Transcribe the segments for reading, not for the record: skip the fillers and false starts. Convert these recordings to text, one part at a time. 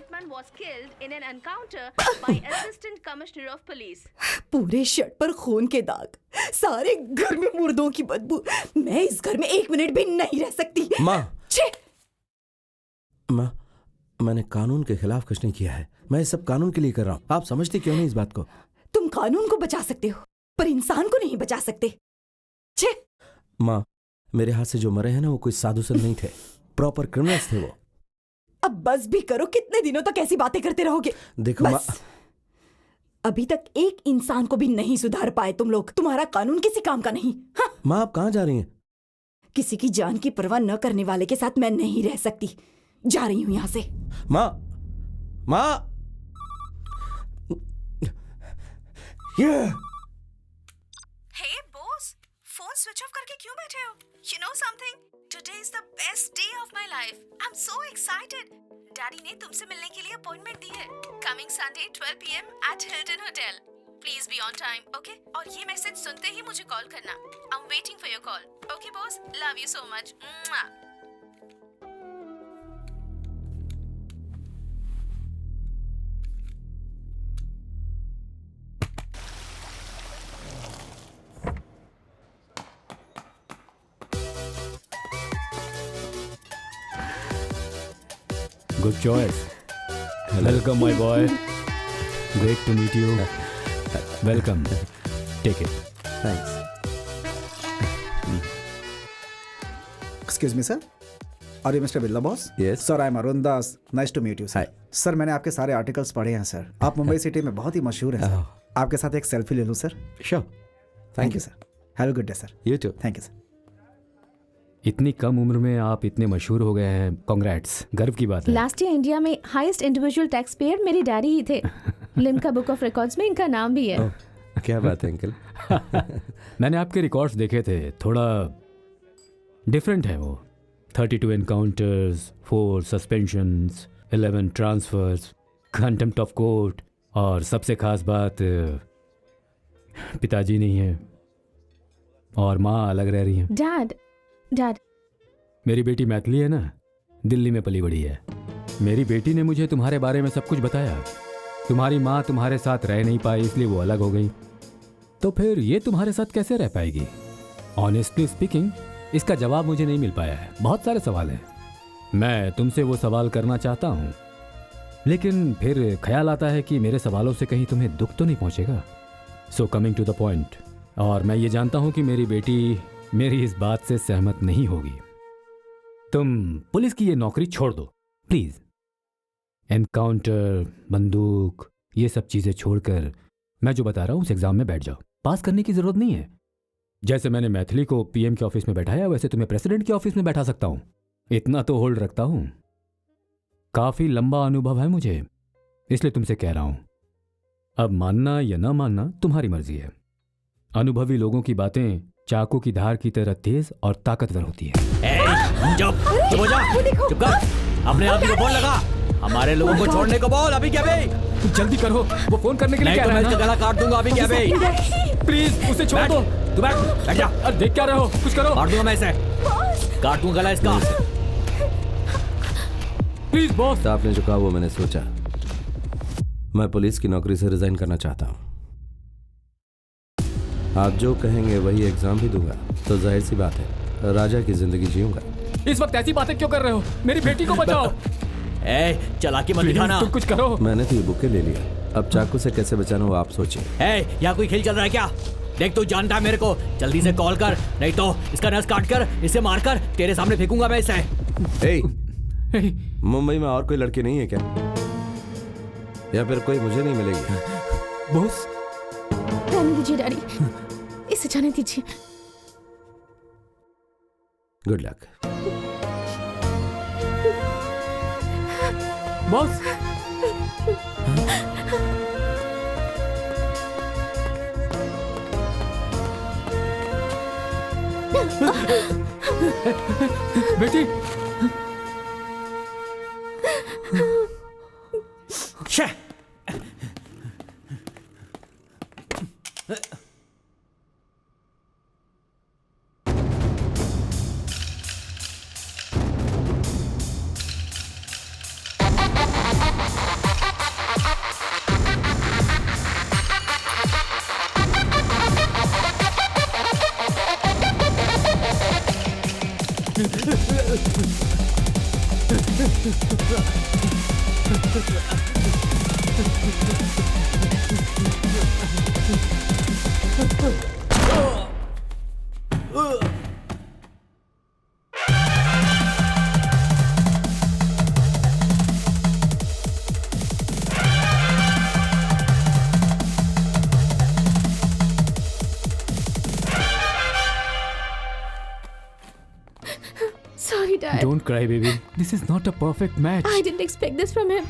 hitman was killed in an encounter by Assistant Commissioner of Police. पूरे shirt पर खून के दाग, सारे घर में मुर्दों की बदबू। मैं इस घर में 1 मिनट भी नहीं रह सकती। माँ, छे! माँ, मैंने कानून के खिलाफ कुछ नहीं किया है। मैं ये सब कानून के लिए कर रहा हूँ। आप समझते क्यों नहीं इस बात को? तुम कानून को बचा सकते हो, पर इंसान को नहीं बचा सकते। छे! माँ, मेरे हाथ से जो मरे हैं ना, वो कोई साधु संत नहीं थे, प्रॉपर क्रिमिनल्स थे वो। अब बस भी करो, कितने दिनों तक ऐसी बातें करते रहोगे? देखो माँ, अभी तक एक इंसान को भी नहीं सुधार पाए तुम लोग। तुम्हारा कानून किसी काम का नहीं। हाँ। माँ, आप कहाँ जा रही हैं? किसी की जान की परवाह न करने वाले के साथ मैं नहीं रह सकती। जा रही हूँ यहाँ से। माँ, माँ, Hey boss, phone switch off करके क्यों बैठे हो? You know something? Today is the best day of my life. I'm so excited. Daddy ने तुमसे मिलने के लिए अपॉइंटमेंट दी है. Coming Sunday 12 p.m. at Hilton Hotel. Please be on time, okay? और ये मैसेज सुनते ही मुझे कॉल करना. I'm waiting for your call. Okay boss, love you so much. Mwah. Good choice. Welcome, my boy. Great to meet you. Welcome. Take it. Thanks. Excuse me, sir. Are you Mr. Billa boss? Yes. Sir, I'm Arun Das. Nice to meet you, sir. Hi. Sir, मैंने आपके सारे articles पढ़े हैं sir. आप Mumbai city में बहुत ही मशहूर हैं सर। आपके साथ एक सेल्फी ले लूँ sir? Sure. Thank you sir. Have a good day sir. You too. Thank you sir. इतनी कम उम्र में आप इतने मशहूर हो गए हैं। कांग्रेट्स, गर्व की बात है। लास्ट ईयर इंडिया में हाईएस्ट इंडिविजुअल टैक्स पेयर मेरी डैडी ही थे। लिम्का बुक ऑफ रिकॉर्ड्स में इनका नाम भी है। क्या बात है अंकल? मैंने आपके रिकॉर्ड्स देखे थे, थोड़ा डिफरेंट है वो। 32 encounters, 4 suspensions, 11 transfers, contempt of court, और सबसे खास बात पिताजी नहीं है और माँ अलग रह रही हैं। डैड मेरी बेटी मैथिली है ना, दिल्ली में पली बड़ी है। मेरी बेटी ने मुझे तुम्हारे बारे में सब कुछ बताया। तुम्हारी माँ तुम्हारे साथ रह नहीं पाई, इसलिए वो अलग हो गई। तो फिर ये तुम्हारे साथ कैसे रह पाएगी? ऑनेस्टली स्पीकिंग, इसका जवाब मुझे नहीं मिल पाया है। बहुत सारे सवाल हैं। मैं तुमसे वो सवाल करना चाहता हूँ, लेकिन फिर ख्याल आता है कि मेरे सवालों से कहीं तुम्हें दुख तो नहीं पहुँचेगा। So coming to the point, और मैं ये जानता हूँ कि मेरी बेटी मेरी इस बात से सहमत नहीं होगी। तुम पुलिस की ये नौकरी छोड़ दो प्लीज। एनकाउंटर, बंदूक, ये सब चीजें छोड़कर मैं जो बता रहा हूँ उस एग्जाम में बैठ जाओ। पास करने की जरूरत नहीं है। जैसे मैंने मैथिली को पीएम के ऑफिस में बैठाया, वैसे तुम्हें प्रेसिडेंट के ऑफिस में बैठा सकता हूँ। इतना तो होल्ड रखता हूँ। काफी लंबा अनुभव है मुझे, इसलिए तुमसे कह रहा हूं। अब मानना या ना मानना तुम्हारी मर्जी है। अनुभवी लोगों की बातें चाकू की धार की तरह तेज और ताकतवर होती है। चुप हो जा, चुप कर। अपने आप ही को फोन लगा। हमारे लोगों को छोड़ने को बोल। अभी क्या बे? जल्दी करो, वो फोन करने के लिए कह रहा है ना। मैं इसका गला काट दूंगा। अभी क्या बे? प्लीज उसे छोड़ दो। तू बैठ जा। अरे देख क्या रहे हो, कुछ करो। काट दूंगा मैं इसे, काट दूंगा गला इसका। Please boss. आपने जो कहा वो मैंने सोचा। मैं पुलिस की नौकरी से रिजाइन करना चाहता हूँ। आप जो कहेंगे वही एग्जाम भी दूंगा, तो जाहिर सी बात है राजा की जिंदगी जीऊंगा। इस वक्त ऐसी बातें क्यों कर रहे हो? मेरी बेटी को बचाओ। ए, चालाकी मत दिखाना। तुम कुछ करो। मैंने तो ये बुके ले लिया, अब चाकू से कैसे बचाना वो आप सोचिए। ए, यहाँ कोई खेल चल रहा है क्या? देख तू जानता है मेरे को। जल्दी से कॉल कर, नहीं तो इसका नस काट कर इसे मारकर तेरे सामने फेंकूंगा मैं इसे। मुंबई में और कोई लड़की नहीं है क्या, या फिर कोई मुझे नहीं मिलेगी? बॉस रहने दीजिए डैडी, इसे जाने दीजिए। Good luck boss. बेटी Sorry, Dad. Don't cry, baby. This is not a perfect match. I didn't expect this from him.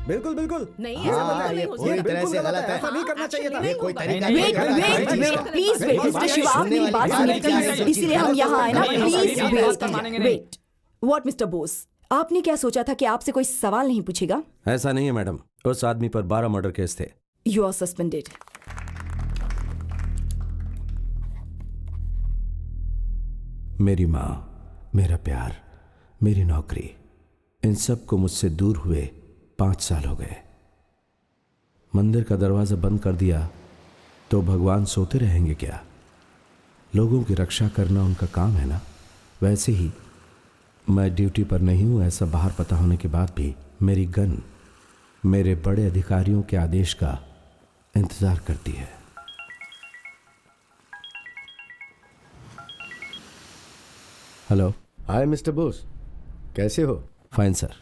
बिल्कुल बिल्कुल नहीं हाँ, ये पूरी तरह से गलत है। ऐसा नहीं करना चाहिए था। ये कोई तरीका नहीं, नहीं वेट है। Wait please wait mister Shiva, आप मेरी बात सुनिए प्लीज, इसीलिए हम यहाँ आए ना, please wait. What mister Bose, आपने क्या सोचा था कि आपसे कोई सवाल नहीं पूछेगा? ऐसा नहीं है मैडम, उस आदमी पर 12 मर्डर केस थे। You are suspended. मेरी माँ, मेरा प्यार, मेरी नौकरी, इन सब को मुझसे दूर हुए 5 साल हो गए। मंदिर का दरवाजा बंद कर दिया तो भगवान सोते रहेंगे क्या? लोगों की रक्षा करना उनका काम है ना। वैसे ही मैं ड्यूटी पर नहीं हूं, ऐसा बाहर पता होने के बाद भी मेरी गन मेरे बड़े अधिकारियों के आदेश का इंतजार करती है। हेलो। हाय मिस्टर बोस, कैसे हो? Fine sir.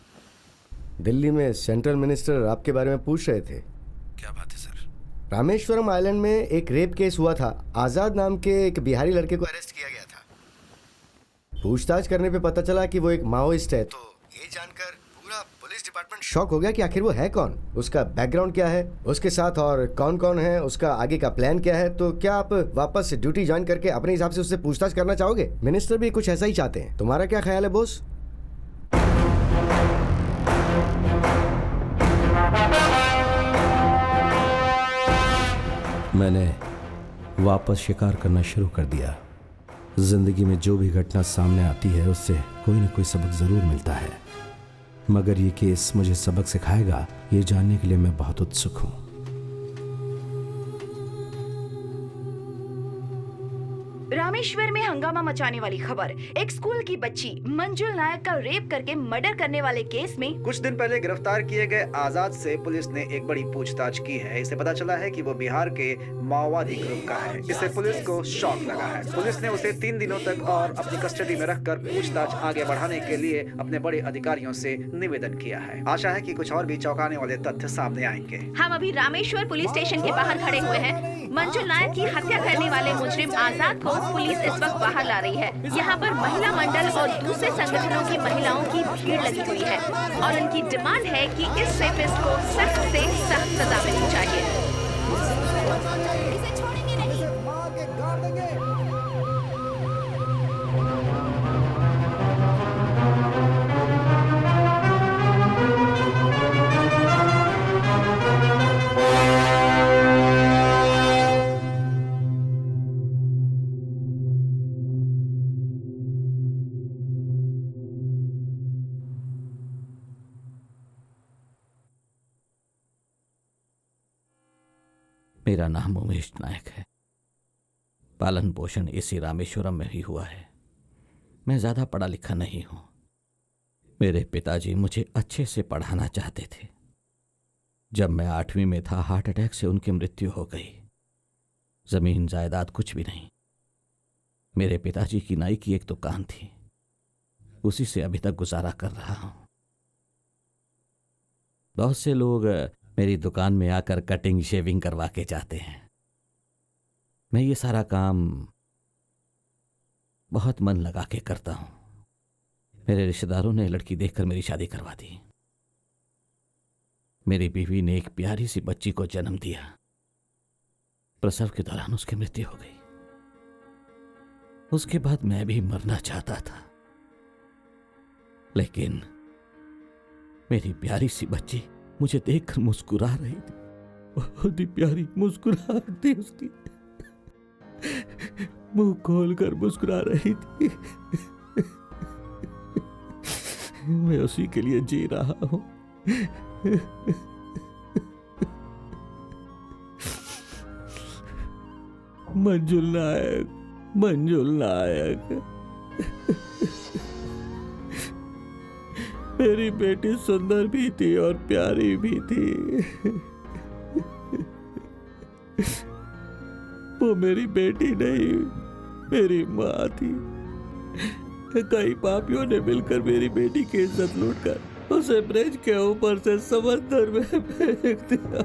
दिल्ली में सेंट्रल मिनिस्टर आपके बारे में पूछ रहे थे। क्या बात है सर? रामेश्वरम आइलैंड में एक रेप केस हुआ था। आज़ाद नाम के एक बिहारी लड़के को अरेस्ट किया गया था। पूछताछ करने पे पता चला कि वो एक माओइस्ट है। तो ये जानकर पूरा पुलिस डिपार्टमेंट शॉक हो गया कि आखिर वो है कौन, उसका बैकग्राउंड क्या है, उसके साथ और कौन कौन है, उसका आगे का प्लान क्या है। तो क्या आप वापस ड्यूटी ज्वाइन करके अपने हिसाब से उससे पूछताछ करना चाहोगे? मिनिस्टर भी कुछ ऐसा ही चाहते हैं। तुम्हारा क्या ख्याल है बोस? मैंने वापस शिकार करना शुरू कर दिया। जिंदगी में जो भी घटना सामने आती है उससे कोई न कोई सबक जरूर मिलता है, मगर ये केस मुझे सबक सिखाएगा ये जानने के लिए मैं बहुत उत्सुक हूं। रामेश्वर में हंगामा मचाने वाली खबर। एक स्कूल की बच्ची मंजुल नायक का रेप करके मर्डर करने वाले केस में कुछ दिन पहले गिरफ्तार किए गए आजाद से पुलिस ने एक बड़ी पूछताछ की है। इसे पता चला है कि वो बिहार के माओवादी ग्रुप का है। इससे पुलिस को शॉक लगा है। पुलिस ने उसे 3 दिनों तक और अपनी कस्टडी में रखकर पूछताछ आगे बढ़ाने के लिए अपने बड़े अधिकारियों से निवेदन किया है। आशा है कि कुछ और भी चौंकाने वाले तथ्य सामने आएंगे। हम अभी रामेश्वर पुलिस स्टेशन के बाहर खड़े हुए हैं। मंजुल नायक की हत्या करने वाले मुजरिम आजाद को पुलिस इस वक्त बाहर ला रही है। यहाँ पर महिला मंडल और दूसरे संगठनों की महिलाओं की भीड़ लगी हुई है और उनकी डिमांड है कि इस रेपिस्ट को सख्त से सख्त सजा मिलनी चाहिए। मेरा नाम उमेश नायक है। पालन पोषण इसी रामेश्वरम में ही हुआ है। मैं ज़्यादा पढ़ा लिखा नहीं हूं। मेरे पिताजी मुझे अच्छे से पढ़ाना चाहते थे। जब मैं 8वीं में था, हार्ट अटैक से उनकी मृत्यु हो गई। जमीन जायदाद कुछ भी नहीं। मेरे पिताजी की नाई की एक दुकान थी, उसी से अभी तक गुजारा कर रहा हूं। बहुत से लोग मेरी दुकान में आकर कटिंग शेविंग करवा के जाते हैं। मैं ये सारा काम बहुत मन लगा के करता हूं। मेरे रिश्तेदारों ने लड़की देखकर मेरी शादी करवा दी। मेरी बीवी ने एक प्यारी सी बच्ची को जन्म दिया। प्रसव के दौरान उसकी मृत्यु हो गई। उसके बाद मैं भी मरना चाहता था, लेकिन मेरी प्यारी सी बच्ची मुझे देखकर मुस्कुरा रही थी। बहुत ही प्यारी मुस्कुराहट थी उसकी। मुंह खोलकर मुस्कुरा रही थी। मैं उसी के लिए जी रहा हूं। मंजुल नायक, मंजुल नायक। मेरी बेटी सुंदर भी थी और प्यारी भी थी। वो मेरी बेटी नहीं, मेरी माँ थी। कई पापियों ने मिलकर मेरी बेटी की इज्जत लूटकर उसे ब्रिज के ऊपर से समंदर में फेंक दिया।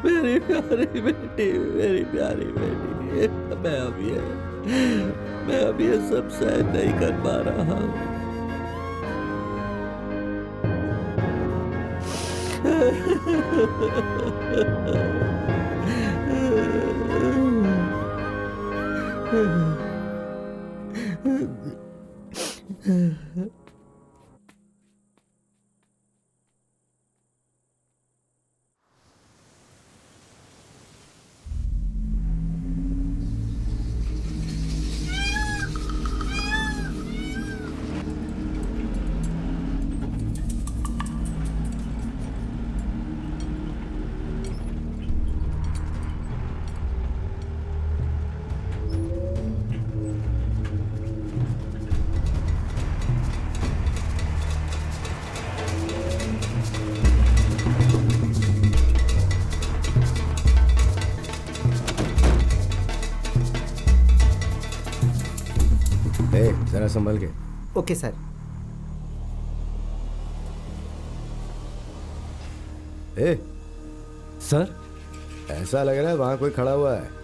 मेरी प्यारी बेटी, मेरी प्यारी बेटी। मैं अब ये सब सहन नहीं कर पा रहा हूँ। जरा संभल के। Okay sir. सर, ऐसा लग रहा है वहां कोई खड़ा हुआ है।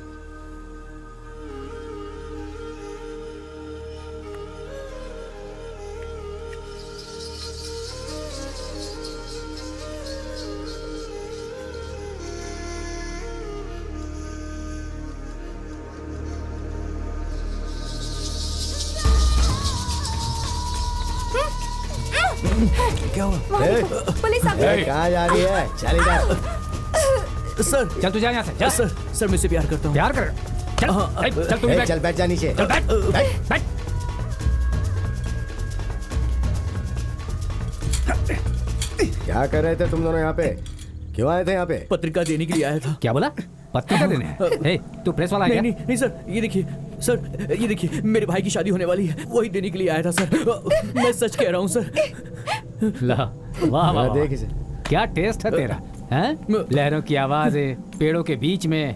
क्या हुआ? पुलिस आ गई। कहाँ जा रही है? चल इधर। सर चल तू जा यहाँ से। जा। सर मुझसे प्यार करता हूँ। प्यार कर। चल तू भी बैठ। चल बैठ जा नीचे। चल बैठ। बैठ। क्या कर रहे थे तुम दोनों यहाँ पे? क्यों आए थे यहाँ पे? पत्रिका देने के लिए आया था। क्या बोला? पत्रिका देने? हे, तू प्रेस वाला है? नहीं सर, ये देखिए सर, ये देखिए मेरे भाई की शादी होने वाली है, वही देने के लिए आया था सर। मैं सच कह रहा हूँ सर। ला, वाह वाह, देख इसे। क्या टेस्ट है तेरा, हैं? लहरों की आवाज़ें, पेड़ों के बीच में।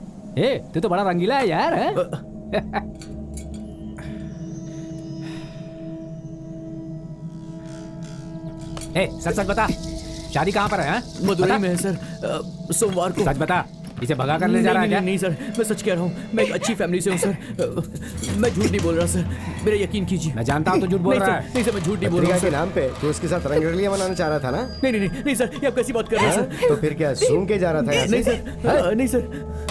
तू तो बड़ा रंगीला है यार, हैं? सच सच बता, शादी कहाँ पर है? मदुरई में है सर, सोमवार को। सच बता, इसे भगा कर ले जा रहा है क्या? नहीं सर, मैं सच कह रहा हूँ, मैं एक अच्छी फैमिली से हूँ सर। मैं झूठ नहीं बोल रहा सर, मेरा यकीन कीजिए। मैं जानता हूँ तो झूठ बोल रहा है। नहीं सर, मैं झूठ नहीं बोल रहा हूँ के नाम पे तो उसके साथ रंगरलियां मनाना चाह रहा था ना? नहीं सर, ये आप कैसी बात कर रहे हैं सर? तो फिर क्या सूंघ के जा रहा था? नहीं सर, नहीं सर।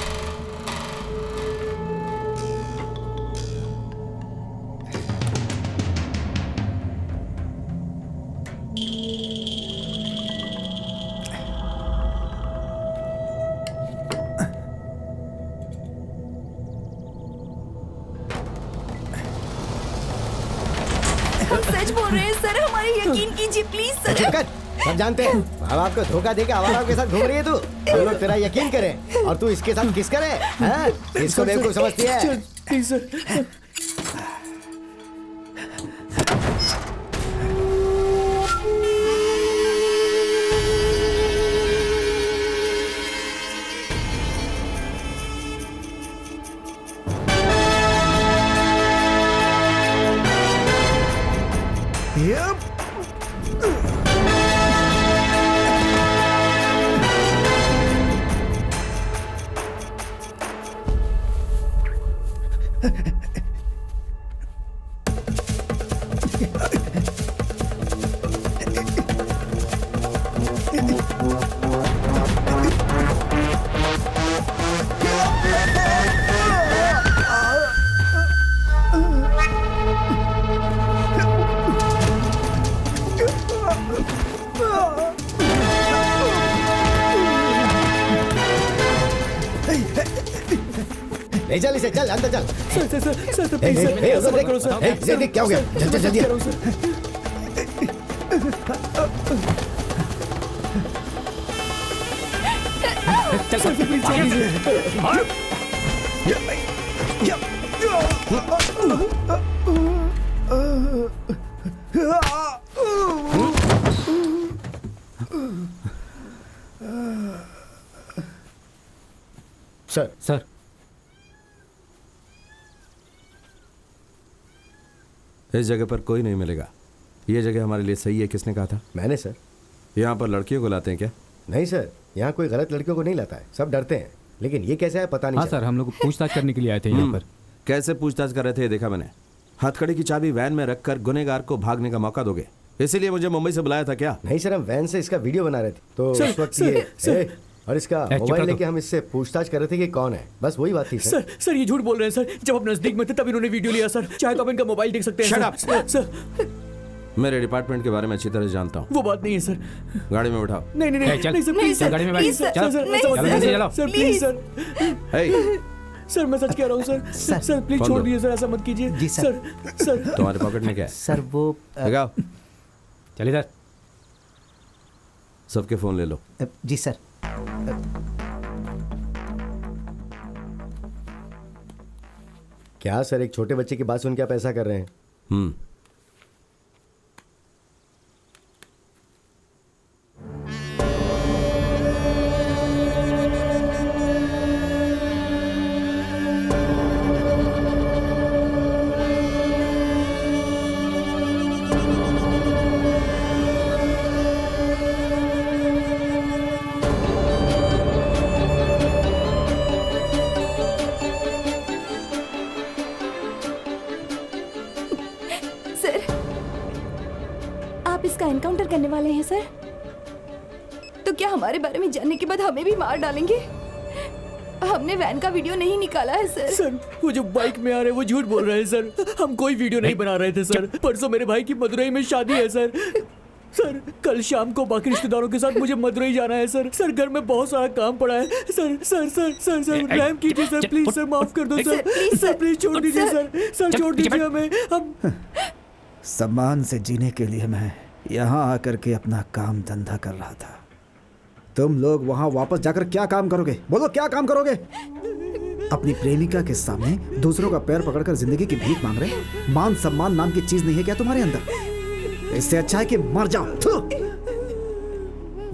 सच बोल रहे हैं सर, हमारे यकीन कीजिए प्लीज सर। सब जानते हैं अब आपको धोखा देके आवाराओं के साथ घूम रही है तू। हम लोग तेरा यकीन करें और तू इसके साथ किस करे? इसको बेवकूफ समझती है? नहीं सर। ले चल इसे, चल अंदर चल। सर देख क्या हो गया? चल चल जल्दी। सर सर, इस जगह पर कोई नहीं मिलेगा। ये जगह हमारे लिए सही है। किसने कहा था? मैंने सर। यहाँ पर लड़कियों को लाते हैं क्या? नहीं सर, यहाँ कोई गलत लड़कियों को नहीं लाता है, सब डरते हैं। लेकिन ये कैसे है पता नहीं हाँ चला। सर, हम लोग पूछताछ करने के लिए आए थे यहाँ पर। कैसे पूछताछ कर रहे थे ये देखा मैंने। हथकड़ी की चाबी वैन में रखकर गुनहगार को भागने का मौका दोगे, इसीलिए मुझे मुंबई से बुलाया था क्या? नहीं सर, हम वैन से इसका वीडियो बना रहे थे तो उस वक्त ये और इसका चुप मोबाइल रहो। लेके हम इससे पूछताछ कर रहे थे कि कौन है, बस वही बात थी सर। सर ये झूठ बोल रहे हैं सर। जब हम नजदीक में थे तब इन्होंने वीडियो लिया सर। चाहे तो आप इनका मोबाइल देख सकते हैं। Shut sir. up! सर मेरे डिपार्टमेंट के बारे में अच्छी तरह जानता हूँ। वो बात नहीं है सर। गाड़ी में बैठाओ। नहीं नहीं ए, नहीं चल। नहीं सर, प्लीज चल, सर, गाड़ी में बैठ। प्लीज सर, चल, सर, नहीं, सर, चलो, जल्दी चलो। Sir please sir, hey, sir मैं सच कह रहा हूँ सर। सर प्लीज फोन छोड़ दो। दीजिए सर, ऐसा मत कीजिए। जी, सर। सर तुम्हारे पॉकेट में क्या है? सर वो लगाओ। चलिए सर। सबके फोन ले लो। जी सर। क्या सर, एक छोटे बच्चे की बात सुन के आप ऐसा कर रहे हैं? सर, आप इसका एनकाउंटर करने वाले हैं सर? तो क्या हमारे बारे में जानने के बाद हमें भी मार डालेंगे? हमने वैन का वीडियो नहीं निकाला है सर। सर वो जो बाइक में आ रहे हैं वो झूठ बोल रहे हैं सर। हम कोई वीडियो नहीं बना रहे थे सर। परसों मेरे भाई की मदुरई में शादी है सर। सर कल शाम को बाकी रिश्तेदारों के साथ मुझे मदुरई जाना है सर। सर घर में बहुत सारा काम पड़ा है sir. Sir sir sir sir रहम कीजिए सर, प्लीज सर, माफ कर दो सर। सर प्लीज छोड़ दीजिए सर। सर छोड़ दीजिए हमें। हम सम्मान से जीने के लिए मैं यहाँ आकर के अपना काम धंधा कर रहा था। तुम लोग वहाँ वापस जाकर क्या काम करोगे? बोलो क्या काम करोगे? अपनी प्रेमिका के सामने दूसरों का पैर पकड़कर जिंदगी की भीख मांग रहे? मान सम्मान नाम की चीज नहीं है क्या तुम्हारे अंदर? इससे अच्छा है कि मर जाओ। थू!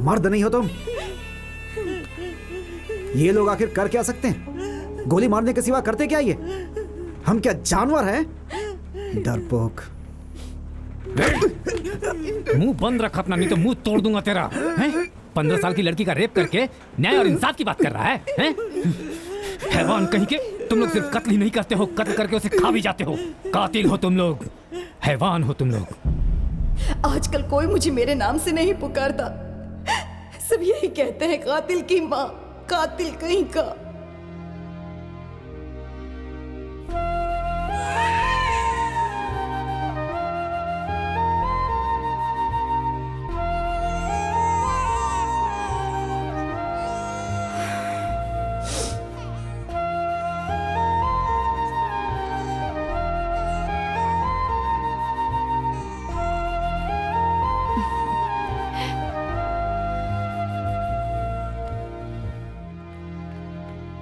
मर्द नहीं हो तुम। ये लोग आखिर कर क्या सकते हैं? गोली मारने के सिवा करते क्या ये? हम क्या जानवर हैं? डरपोक। मुंह बंद रख अपना, नहीं तो मुंह तोड़ दूंगा तेरा। हैं? 15 साल की लड़की का रेप करके न्याय और इंसाफ की बात कर रहा है, हैं? हैवान कहीं के। तुम लोग सिर्फ कत्ल ही नहीं करते हो, कत्ल करके उसे खा भी जाते हो। कातिल हो तुम लोग, हैवान हो तुम लोग। आजकल कोई मुझे मेरे नाम से नहीं पुकारता। सब यही कहते हैं, कातिल की माँ, कातिल कहीं का।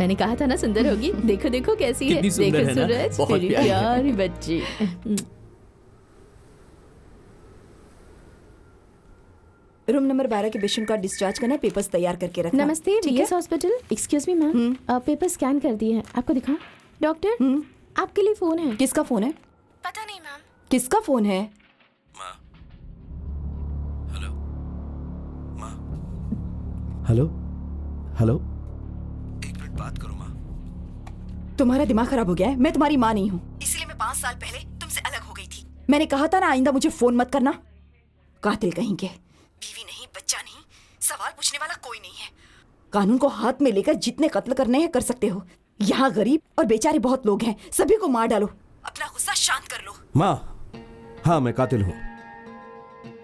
मैंने कहा था ना सुंदर होगी। देखो देखो कैसी है। कितनी सुंदर देखो है ना? सूरज, बहुत तेरी प्यारी है। प्यारी बच्ची। रूम नंबर 12 के पेशेंट का डिस्चार्ज करना, पेपर्स तैयार करके रखना। नमस्ते ठीक है? BS hospital. Excuse me ma'am, paper scan कर दिए हैं, आपको दिखाऊं? डॉक्टर आपके लिए फोन है। किसका फोन है? पता नहीं मैम। किसका फोन है? हेलो हेलो, एक मिनट बात करो माँ। तुम्हारा दिमाग खराब हो गया है? मैं तुम्हारी माँ नहीं हूँ, इसलिए मैं 5 साल पहले तुमसे अलग हो गई थी। मैंने कहा था ना, आइंदा मुझे फोन मत करना। कातिल कहीं के। बीवी नहीं, बच्चा नहीं, सवाल पूछने वाला कोई नहीं है। कानून को हाथ में लेकर जितने कत्ल करने हैं कर सकते हो। यहाँ गरीब और बेचारे बहुत लोग हैं, सभी को मार डालो, अपना गुस्सा शांत कर लो। माँ, हाँ मैं कातिल हूँ।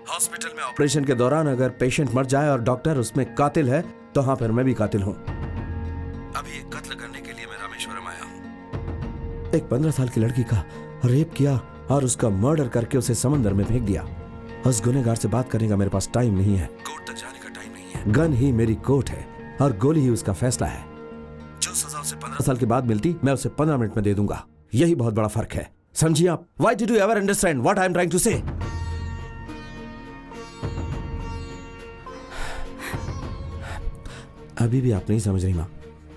हॉस्पिटल में ऑपरेशन के दौरान अगर पेशेंट मर जाए और डॉक्टर उसमें कातिल है तो हाँ, फिर मैं भी कातिल हूँ। अभी एक कत्ल करने के लिए मैं रामेश्वरम आया हूँ। एक 15 साल की लड़की का रेप किया और उसका मर्डर करके उसे समंदर में फेंक दिया। उस गुनहगार से बात करने का मेरे पास टाइम नहीं है, कोर्ट तक जाने का टाइम नहीं है। गन ही मेरी कोर्ट है और गोली ही उसका फैसला है। जो सजा मुझसे 15 साल के बाद मिलती, मैं उसे 15 मिनट में दे दूंगा। यही बहुत बड़ा फर्क है, समझिए आप? Why did you ever understand what I am trying to say? अभी भी आप नहीं समझ रही माँ,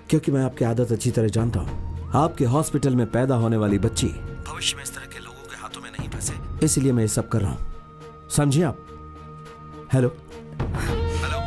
क्योंकि मैं आपकी आदत अच्छी तरह जानता हूँ। आपके हॉस्पिटल में पैदा होने वाली बच्ची भविष्य में इस तरह के लोगों के हाथों में नहीं फंसे, इसलिए मैं ये सब कर रहा हूँ, समझिए आप? Hello hello hello.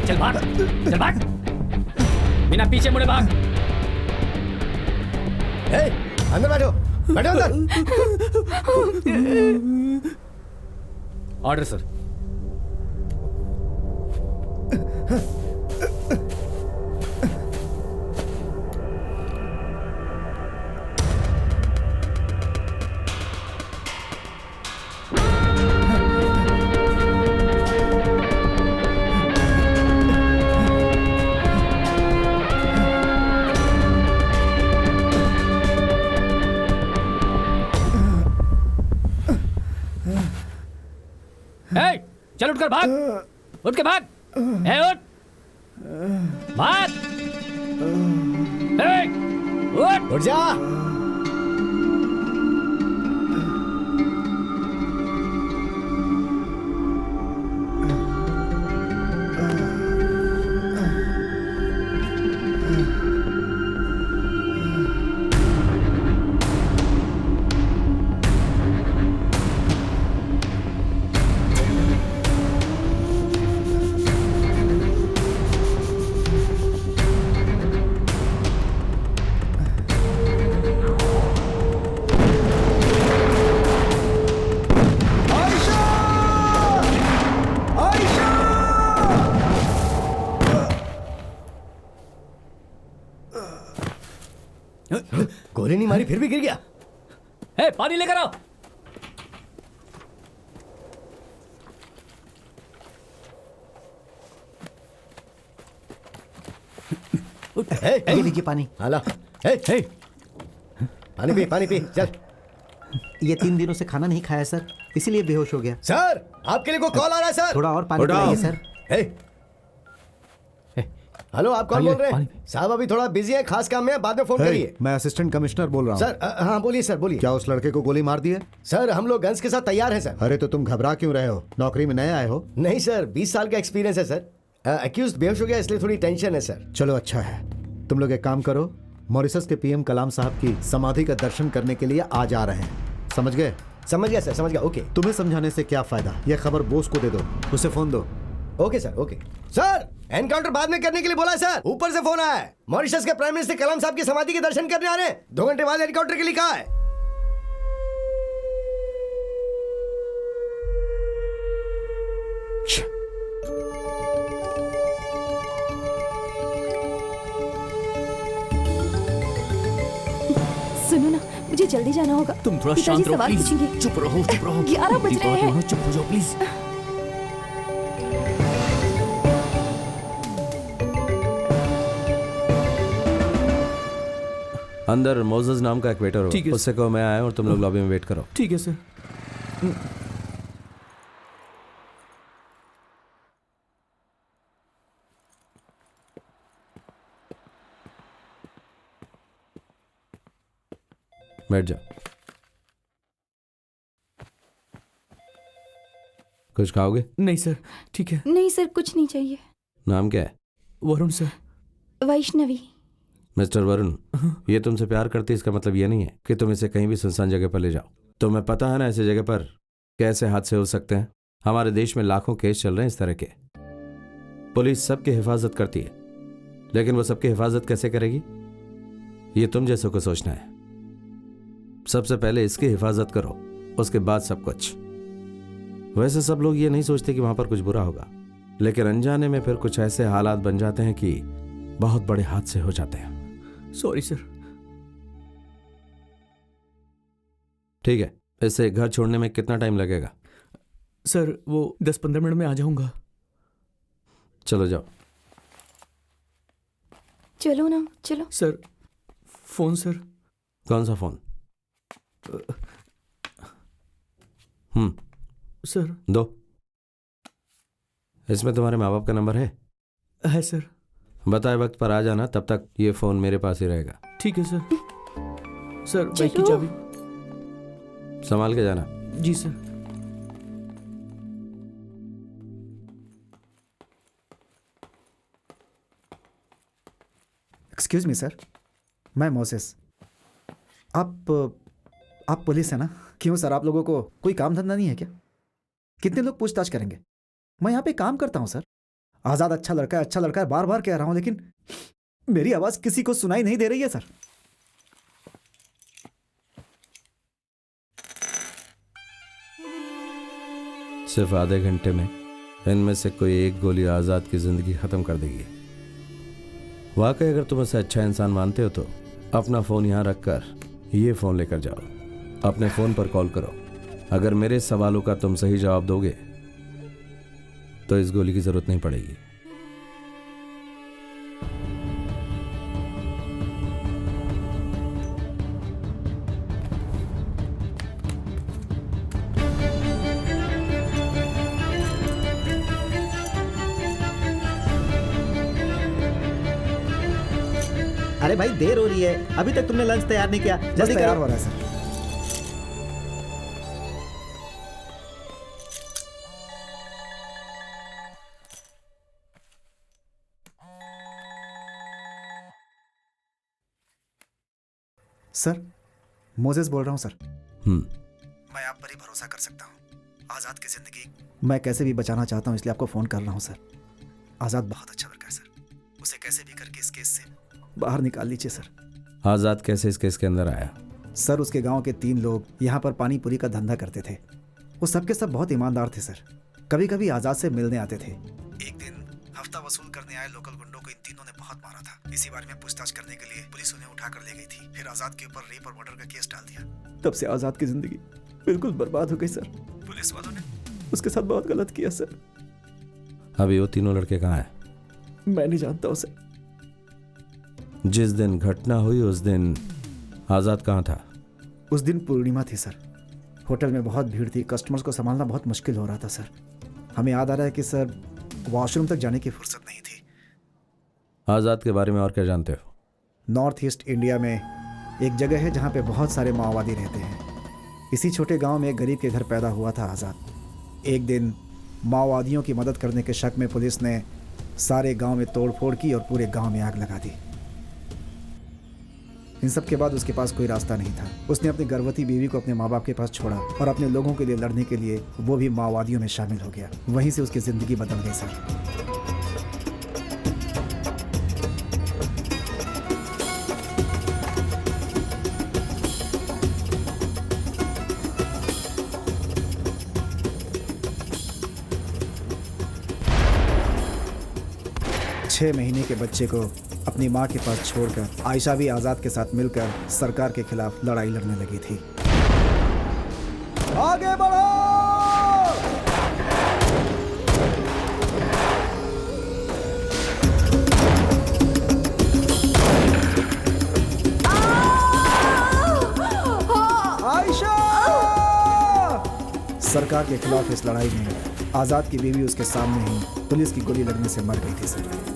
चल भाग, चल भाग, बिना पीछे मुड़े भाग। अंदर बैठो, बैठो अंदर। Order sir. चल उठकर भाग, उठ के भाग, उठ भाग, उठ जा। गोली नहीं मारी फिर भी गिर गया। पानी लेकर आओ। ये लीजिए पानी। हाला, पानी पी चल। ये 3 दिनों से खाना नहीं खाया सर, इसीलिए बेहोश हो गया। सर आपके लिए कोई कॉल आ रहा है सर। थोड़ा और पानी पिलाइए सर। हेलो, आप कौन बोल रहे हैं? साहब अभी थोड़ा बिजी है, खास काम में है, बाद में फोन करिए। मैं असिस्टेंट कमिश्नर बोल रहा हूँ। सर हाँ बोलिए सर, बोलिए। क्या उस लड़के को गोली मार दी है? सर हम लोग गन्स के साथ तैयार हैं सर। अरे तो तुम घबरा क्यों रहे हो? नौकरी में नए आए हो? नहीं सर, 20 साल का एक्सपीरियंस है सर। एक्यूज्ड बेहोश हो गया इसलिए थोड़ी टेंशन है सर। चलो अच्छा है, तुम लोग एक काम करो, मॉरिशस के पीएम कलाम साहब की समाधि का दर्शन करने के लिए आज आ रहे हैं, समझ गए? समझ गया सर, समझ गया। ओके, तुम्हें समझाने से क्या फायदा, यह खबर बोस को दे दो, उसे फोन दो। Okay sir, okay sir. Encounter बाद में करने के लिए बोला है सर, ऊपर से फोन आया है। मॉरिशस के प्राइम मिनिस्टर कलाम साहब की समाधि के दर्शन करने आ रहे हैं, 2 घंटे बाद एनकाउंटर के लिए कहा है। सुनो ना, मुझे जल्दी जाना होगा। तुम थोड़ा पिताजी शांत रहो सवाल प्लीज। पूछेंगे। चुप रहो, चुप रहो। 11 बज रहे हैं। चुप हो जाओ प्लीज। अंदर मोजेस नाम का एक वेटर ठीक है। हो, उससे कहो मैं आया और तुम लोग लॉबी में वेट करो। ठीक है सर। बैठ जाओ। कुछ खाओगे? नहीं सर, ठीक है। नहीं सर, कुछ नहीं चाहिए। नाम क्या है? वरुण सर। वैष्णवी। मिस्टर वरुण, ये तुमसे प्यार करती है इसका मतलब ये नहीं है कि तुम इसे कहीं भी सुनसान जगह पर ले जाओ। तुम्हें पता है ना ऐसी जगह पर कैसे हादसे हो सकते हैं। हमारे देश में लाखों केस चल रहे हैं इस तरह के। पुलिस सबकी हिफाजत करती है, लेकिन वो सबकी हिफाजत कैसे करेगी ये तुम जैसों को सोचना है। सबसे पहले इसकी हिफाजत करो, उसके बाद सब कुछ। वैसे सब लोग ये नहीं सोचते कि वहां पर कुछ बुरा होगा, लेकिन अनजाने में फिर कुछ ऐसे हालात बन जाते हैं कि बहुत बड़े हादसे हो जाते हैं। Sorry sir. ठीक है, इसे घर छोड़ने में कितना टाइम लगेगा? सर वो 10-15 मिनट में आ जाऊंगा। चलो जाओ। चलो ना, चलो। Sir phone sir. कौन सा फोन? सर दो। इसमें तुम्हारे माँ बाप का नंबर है सर। बताए वक्त पर आ जाना, तब तक ये फोन मेरे पास ही रहेगा। ठीक है सर। सर बाइक की चाबी संभाल के जाना। जी सर। एक्सक्यूज मी सर, मैं मोसेस। आप पुलिस है ना? क्यों सर, आप लोगों को कोई काम धंधा नहीं है क्या? कितने लोग पूछताछ करेंगे? मैं यहाँ पे काम करता हूँ सर। आज़ाद अच्छा लड़का है, बार बार कह रहा हूँ, लेकिन मेरी आवाज़ किसी को सुनाई नहीं दे रही है सर। सिर्फ आधे घंटे में इनमें से कोई एक गोली आज़ाद की जिंदगी खत्म कर देगी। वाकई अगर तुम उसे अच्छा इंसान मानते हो तो अपना फ़ोन यहाँ रखकर ये फ़ोन लेकर जाओ, अपने फ़ोन पर कॉल करो। अगर मेरे सवालों का तुम सही जवाब दोगे तो इस गोली की ज़रूरत नहीं पड़ेगी। अरे भाई देर हो रही है, अभी तक तुमने लंच तैयार नहीं किया। जल्दी तैयार करो। हो रहा है सर। सर मोजेस बोल रहा हूँ सर। मैं आप पर ही भरोसा कर सकता हूँ। आज़ाद की जिंदगी मैं कैसे भी बचाना चाहता हूँ, इसलिए आपको फ़ोन कर रहा हूँ सर। आज़ाद बहुत अच्छा लड़का है सर, उसे कैसे भी करके इस केस से बाहर निकाल लीजिए सर। आज़ाद कैसे इस केस के अंदर आया? सर उसके गांव के 3 लोग यहाँ पर पानी पूरी का धंधा करते थे। वो सबके सब बहुत ईमानदार थे सर। कभी कभी आज़ाद से मिलने आते थे। एक दिन हफ्ता वसूल करने आए लोकल गुंडों को इन तीनों ने बहुत मारा था। इसी बारे में पूछताछ करने के लिए पुलिस उन्हें उठाकर ले गई थी। फिर आज़ाद के ऊपर रेप और मर्डर का केस डाल दिया। तब से आज़ाद की जिंदगी बिल्कुल बर्बाद हो गई सर। पुलिस वालों ने उसके साथ बहुत गलत किया सर। अभी वो तीनों लड़के कहाँ हैं? मैं नहीं जानता उसे। जिस दिन घटना हुई उस दिन आज़ाद कहाँ था? उस दिन पूर्णिमा थी सर। होटल में बहुत भीड़ थी, कस्टमर्स को संभालना बहुत मुश्किल हो रहा था सर। हमें याद आ रहा है कि सर वॉशरूम तक जाने की फुर्सत नहीं थी। आज़ाद के बारे में और क्या जानते हो? नॉर्थ ईस्ट इंडिया में एक जगह है जहाँ पे बहुत सारे माओवादी रहते हैं। इसी छोटे गांव में एक गरीब के घर पैदा हुआ था आज़ाद। एक दिन माओवादियों की मदद करने के शक में पुलिस ने सारे गांव में तोड़फोड़ की और पूरे गांव में आग लगा दी। इन सब के बाद उसके पास कोई रास्ता नहीं था। उसने अपनी गर्भवती बीवी को अपने माँ बाप के पास छोड़ा और अपने लोगों के लिए लड़ने के लिए वो भी माओवादियों में शामिल हो गया। वहीं से उसकी ज़िंदगी बदल गई सर। 6 महीने के बच्चे को अपनी माँ के पास छोड़कर आयशा भी आज़ाद के साथ मिलकर सरकार के खिलाफ लड़ाई लड़ने लगी थी। आगे बढ़ो! आयशा! सरकार के खिलाफ इस लड़ाई में आज़ाद की बीवी उसके सामने ही पुलिस की गोली लगने से मर गई थी सर।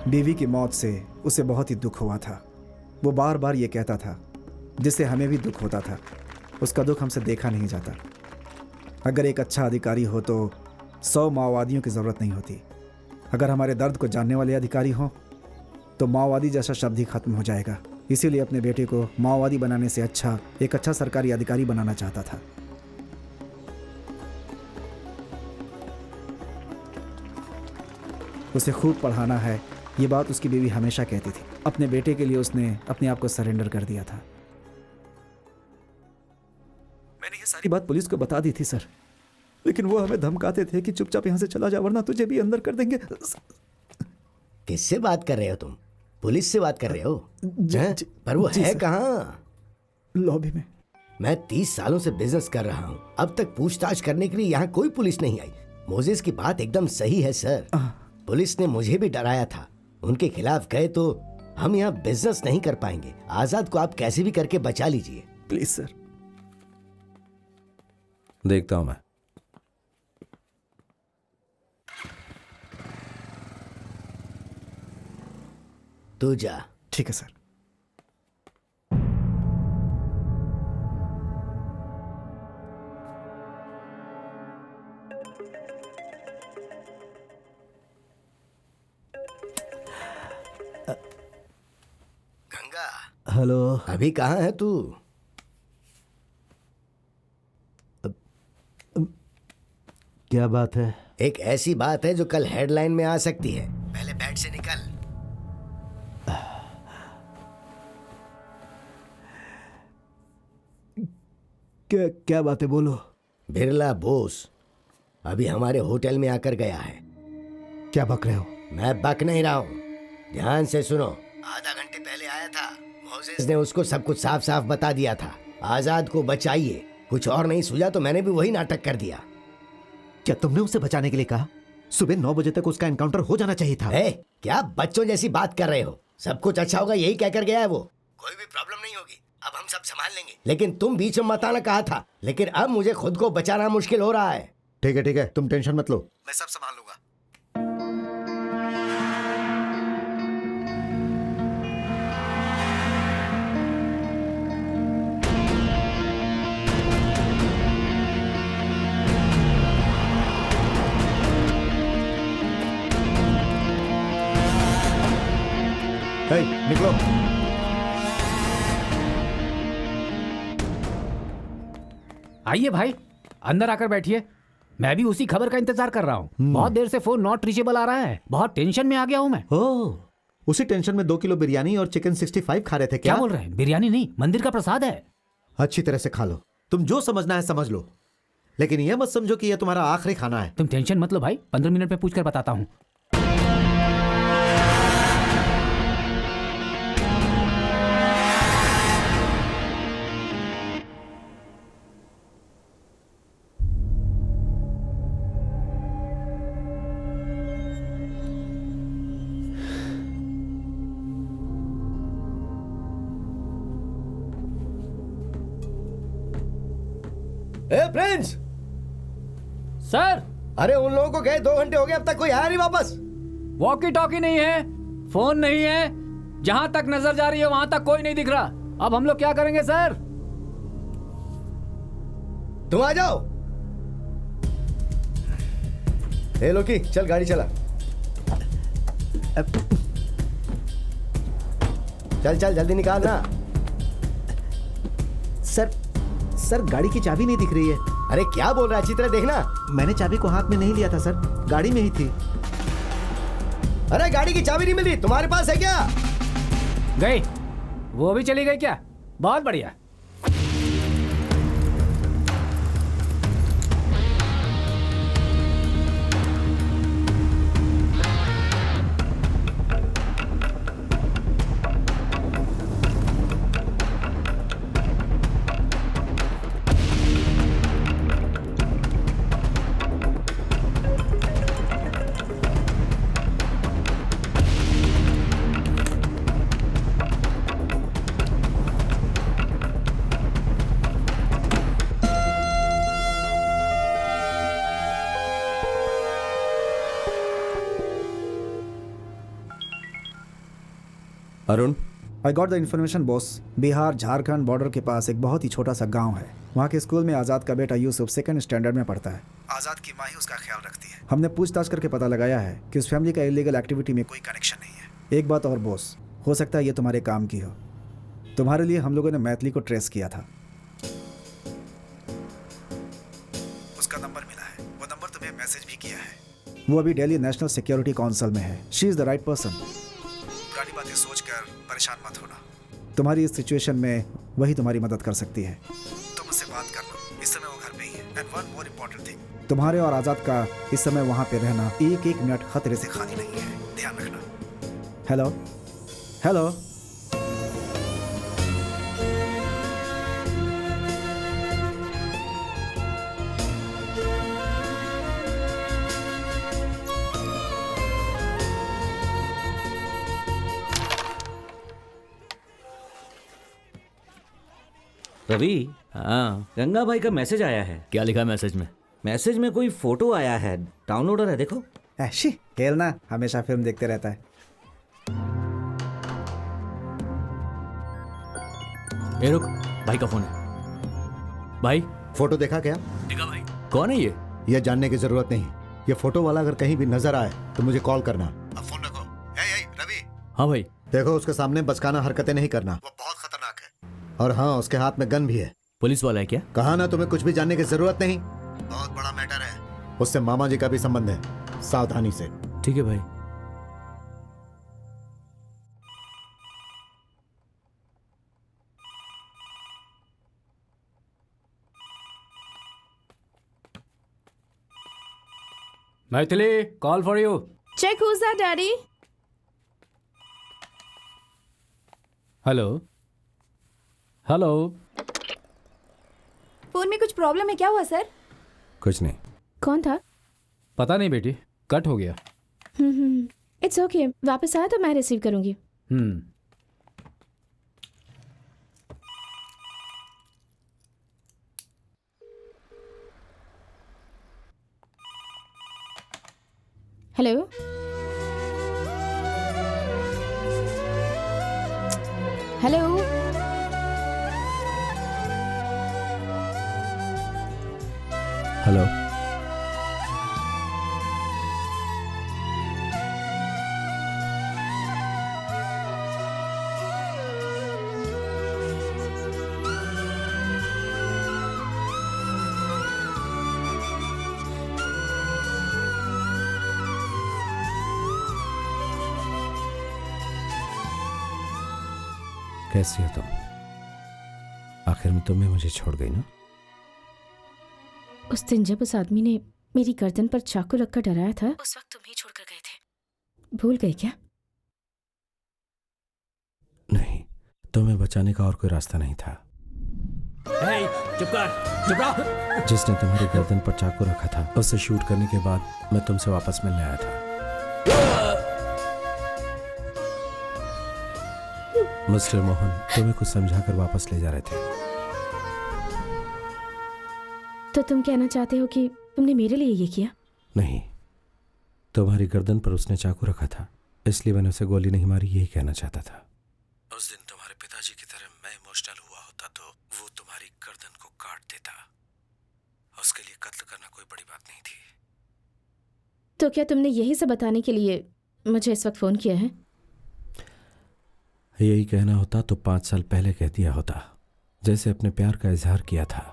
बीवी की मौत से उसे बहुत ही दुख हुआ था। वो बार बार ये कहता था, जिससे हमें भी दुख होता था। उसका दुख हमसे देखा नहीं जाता। अगर एक अच्छा अधिकारी हो तो 100 माओवादियों की ज़रूरत नहीं होती। अगर हमारे दर्द को जानने वाले अधिकारी हों तो माओवादी जैसा शब्द ही खत्म हो जाएगा। इसीलिए अपने बेटे को माओवादी बनाने से अच्छा एक अच्छा सरकारी अधिकारी बनाना चाहता था। उसे खूब पढ़ाना है, ये बात उसकी बीवी हमेशा कहती थी। अपने बेटे के लिए उसने अपने आप को सरेंडर कर दिया था। मैंने ये सारी बात पुलिस को बता दी थी सर, लेकिन वो हमें धमकाते थे कि चुपचाप यहाँ से चला जा वरना तुझे भी अंदर कर देंगे। किससे बात कर रहे हो तुम? पुलिस से बात कर रहे हो? पर वो है कहाँ? लॉबी में। मैं 30 सालों से बिजनेस कर रहा हूँ, अब तक पूछताछ करने के लिए यहाँ कोई पुलिस नहीं आई। मोजेस की बात एकदम सही है सर, पुलिस ने मुझे भी डराया था। उनके खिलाफ गए तो हम यहाँ बिजनेस नहीं कर पाएंगे। आजाद को आप कैसे भी करके बचा लीजिए प्लीज सर। देखता हूं मैं। तू जा। ठीक है सर। गंगा, हेलो। अभी कहाँ है तू? क्या बात है? एक ऐसी बात है जो कल हेडलाइन में आ सकती है। पहले बेड से निकल। क्या बात है, बोलो। बिरला बोस अभी हमारे होटल में आकर गया है। क्या बक रहे हो? मैं बक नहीं रहा हूँ, ध्यान से सुनो। आधा घंटे पहले आया था। मोजेस ने उसको सब कुछ साफ साफ बता दिया था। आजाद को बचाइए। कुछ और नहीं सूझा तो मैंने भी वही नाटक कर दिया। क्या तुमने उसे बचाने के लिए कहा? सुबह 9 बजे तक उसका एनकाउंटर हो जाना चाहिए था। क्या बच्चों जैसी बात कर रहे हो? सब कुछ अच्छा होगा यही कहकर गया है वो। कोई भी प्रॉब्लम नहीं होगी, अब हम सब संभाल लेंगे। लेकिन तुम बीच में मत आना कहा था, लेकिन अब मुझे खुद को बचाना मुश्किल हो रहा है। ठीक है, तुम टेंशन मत लो, मैं सब संभाल लूंगा। निकलो। आइए भाई, अंदर आकर बैठिए। मैं भी उसी खबर का इंतजार कर रहा हूँ। बहुत देर से फोन नॉट रीचेबल आ रहा है। बहुत टेंशन में आ गया हूँ मैं। उसी टेंशन में 2 किलो बिरयानी और चिकन 65 खा रहे थे क्या? बोल रहे हैं? बिरयानी नहीं, मंदिर का प्रसाद है। अच्छी तरह से खा लो। तुम जो समझना है समझ लो, लेकिन यह मत समझो कि यह तुम्हारा आखिरी खाना है। तुम टेंशन मत लो भाई, 15 मिनट में पूछ कर बताता हूँ। प्रिंस सर, अरे उन लोगों को गए 2 घंटे हो गए, अब तक कोई आया नहीं वापस। वॉकी टॉकी नहीं है, फोन नहीं है, जहां तक नजर जा रही है वहां तक कोई नहीं दिख रहा। अब हम लोग क्या करेंगे सर? तुम आ जाओ। ए लोकी, चल गाड़ी चला। चल चल जल्दी निकाल ना। सर गाड़ी की चाबी नहीं दिख रही है। अरे क्या बोल रहा है? अच्छी तरह देखना। मैंने चाबी को हाथ में नहीं लिया था सर, गाड़ी में ही थी। अरे गाड़ी की चाबी नहीं मिल रही, तुम्हारे पास है क्या? गई, वो भी चली गई क्या? बहुत बढ़िया। Arun, I got the information boss. Bihar Jharkhand border के पास एक बहुत ही छोटा सा गांव है। वहाँ के स्कूल में आज़ाद का बेटा यूसुफ 2nd स्टैंडर्ड में पढ़ता है। आज़ाद की माँ ही उसका ख्याल रखती है। हमने पूछताछ करके पता लगाया है कि उस फैमिली का इलीगल एक्टिविटी में कोई कनेक्शन नहीं है। एक बात और बॉस, हो सकता है ये तुम्हारे काम की हो। तुम्हारे लिए हम लोगों ने मैथिली को ट्रेस किया था। उसका नंबर मिला है, वो नंबर तुम्हें मैसेज भी किया है। वो अभी दिल्ली नेशनल सिक्योरिटी काउंसिल में है। She is the right person. पुरानी बातें सोचकर परेशान मत होना। तुम्हारी इस सिचुएशन में वही तुम्हारी मदद कर सकती है। तुम उससे बात कर लो, इस समय वो घर पे ही है। And one more important thing, तुम्हारे और आज़ाद का इस समय वहाँ पे रहना एक एक मिनट खतरे से खाली नहीं है, ध्यान रखना। Hello hello. रवि, हाँ, गंगा भाई का मैसेज आया है। क्या लिखा है मैसेज में? मैसेज में कोई फोटो आया है, डाउनलोडर है, देखो। ऐशी खेलना हमेशा फिल्म देखते रहता है। ए रुक, भाई का फोन है। भाई फोटो देखा क्या? देखा भाई। कौन है ये? यह जानने की जरूरत नहीं। ये फोटो वाला अगर कहीं भी नजर आए तो मुझे कॉल करना। अब फोन रखो। रवि। हाँ भाई। देखो, उसके सामने बचकाना हरकतें नहीं करना, वो बहुत खतरनाक है। और हाँ, उसके हाथ में गन भी है। पुलिस वाला है क्या? कहा ना, तुम्हें कुछ भी जानने की जरूरत नहीं। बहुत बड़ा मैटर है। उससे मामा जी का भी संबंध है, सावधानी से। ठीक है भाई। Maithili, call for you. Check who's that, Daddy? Hello hello. Phone में कुछ प्रॉब्लम है? क्या हुआ सर? कुछ नहीं। कौन था? पता नहीं बेटी, कट हो गया। इट्स ओके, वापस आया तो मैं रिसीव करूंगी। हेलो। हेलो। हेलो। कैसी हो तुम? आखिर में तुम भी मुझे छोड़ गई ना? उस दिन जब उस आदमी ने मेरी गर्दन पर चाकू रखकर डराया था, उस वक्त तुम ही छोड़कर गए थे। भूल गए क्या? नहीं, तुम्हें बचाने का और कोई रास्ता नहीं था। चुप कर, चुप रहो। जिसने तुम्हारी गर्दन पर चाकू रखा था, उससे शूट करने के बाद मैं तुमसे वापस मिलने आया था। मिस्टर मोहन तुम्हें कुछ समझाकर वापस ले जा रहे थे। तो तुम कहना चाहते हो कि तुमने मेरे लिए ये किया? नहीं, तुम्हारी गर्दन पर उसने चाकू रखा था, इसलिए मैंने उसे गोली नहीं मारी, यही कहना चाहता था। उस दिन तुम्हारे पिताजी की तरह मैं इमोशनल हुआ होता तो वो तुम्हारी गर्दन को काट देता। उसके लिए कत्ल करना कोई बड़ी बात नहीं थी। तो क्या तुमने यही सब बताने के लिए मुझे इस वक्त फोन किया है? यही कहना होता तो 5 साल पहले कह दिया होता, जैसे अपने प्यार का इजहार किया था।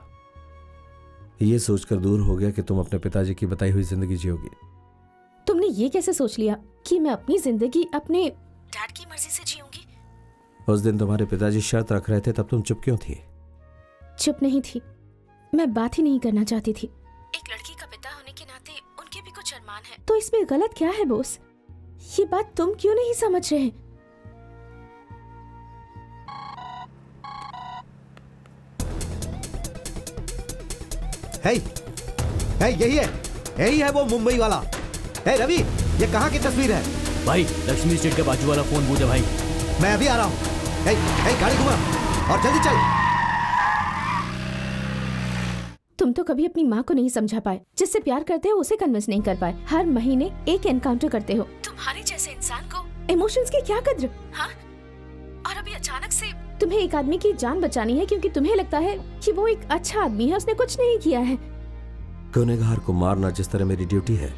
ये सोचकर दूर हो गया कि तुम अपने पिताजी की बताई हुई जिंदगी जियोगी। तुमने ये कैसे सोच लिया कि मैं अपनी जिंदगी अपने डैड की मर्जी से जीऊंगी? उस दिन तुम्हारे पिताजी शर्त रख रहे थे, तब तुम चुप क्यों थी? चुप नहीं थी, मैं बात ही नहीं करना चाहती थी। एक लड़की का पिता होने के नाते उनके भी कुछ अरमान है। तो इसमें गलत क्या है बॉस? ये बात तुम क्यों नहीं समझ रहे? यही है वो मुंबई वाला। रवि, ये कहाँ की तस्वीर है? भाई, लक्ष्मी स्ट्रीट के बाजू वाला फोन बूथ है भाई। मैं अभी आ रहा हूँ। गाड़ी घुमा और जल्दी चल। तुम तो कभी अपनी माँ को नहीं समझा पाए। जिससे प्यार करते हो उसे कन्विंस नहीं कर पाए। हर महीने एक एनकाउंटर करते हो। तुम्हारे जैसे इंसान को इमोशंस की क्या कद्र? हाँ? और अभी अचानक से तुम्हें एक आदमी की जान बचानी है क्योंकि तुम्हें लगता है कि वो एक अच्छा आदमी है, उसने कुछ नहीं किया है। गुनहगार को मारना जिस तरह मेरी ड्यूटी है,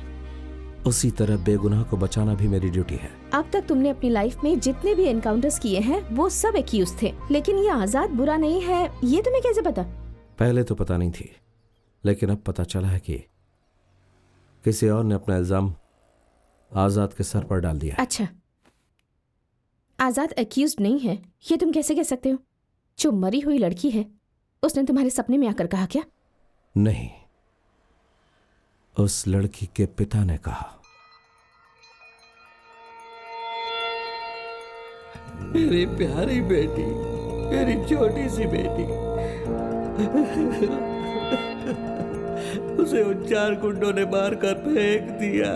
उसी तरह बेगुनाह को बचाना भी मेरी ड्यूटी है। अब तक तुमने अपनी लाइफ में जितने भी एनकाउंटर्स किए हैं वो सब एक्यूज थे, लेकिन ये आजाद बुरा नहीं है, ये तुम्हें कैसे पता? पहले तो पता नहीं थी, लेकिन अब पता चला है कि किसी और ने अपना इल्जाम आजाद के सर पर डाल दिया। अच्छा, आजाद एक्यूज्ड नहीं है, ये तुम कैसे कह सकते हो? जो मरी हुई लड़की है उसने तुम्हारे सपने में आकर कहा क्या? नहीं, उस लड़की के पिता ने कहा। मेरी प्यारी बेटी, मेरी छोटी सी बेटी, उसे उन 4 गुंडों ने मारकर फेंक दिया।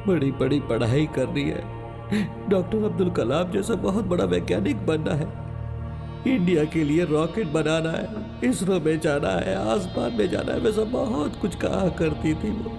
बड़ी बड़ी पढ़ाई करनी है, डॉक्टर अब्दुल कलाम जैसा बहुत बड़ा वैज्ञानिक बनना है, इंडिया के लिए रॉकेट बनाना है, इसरो में जाना है, आसमान में जाना है, वैसा बहुत कुछ कहा करती थी वो।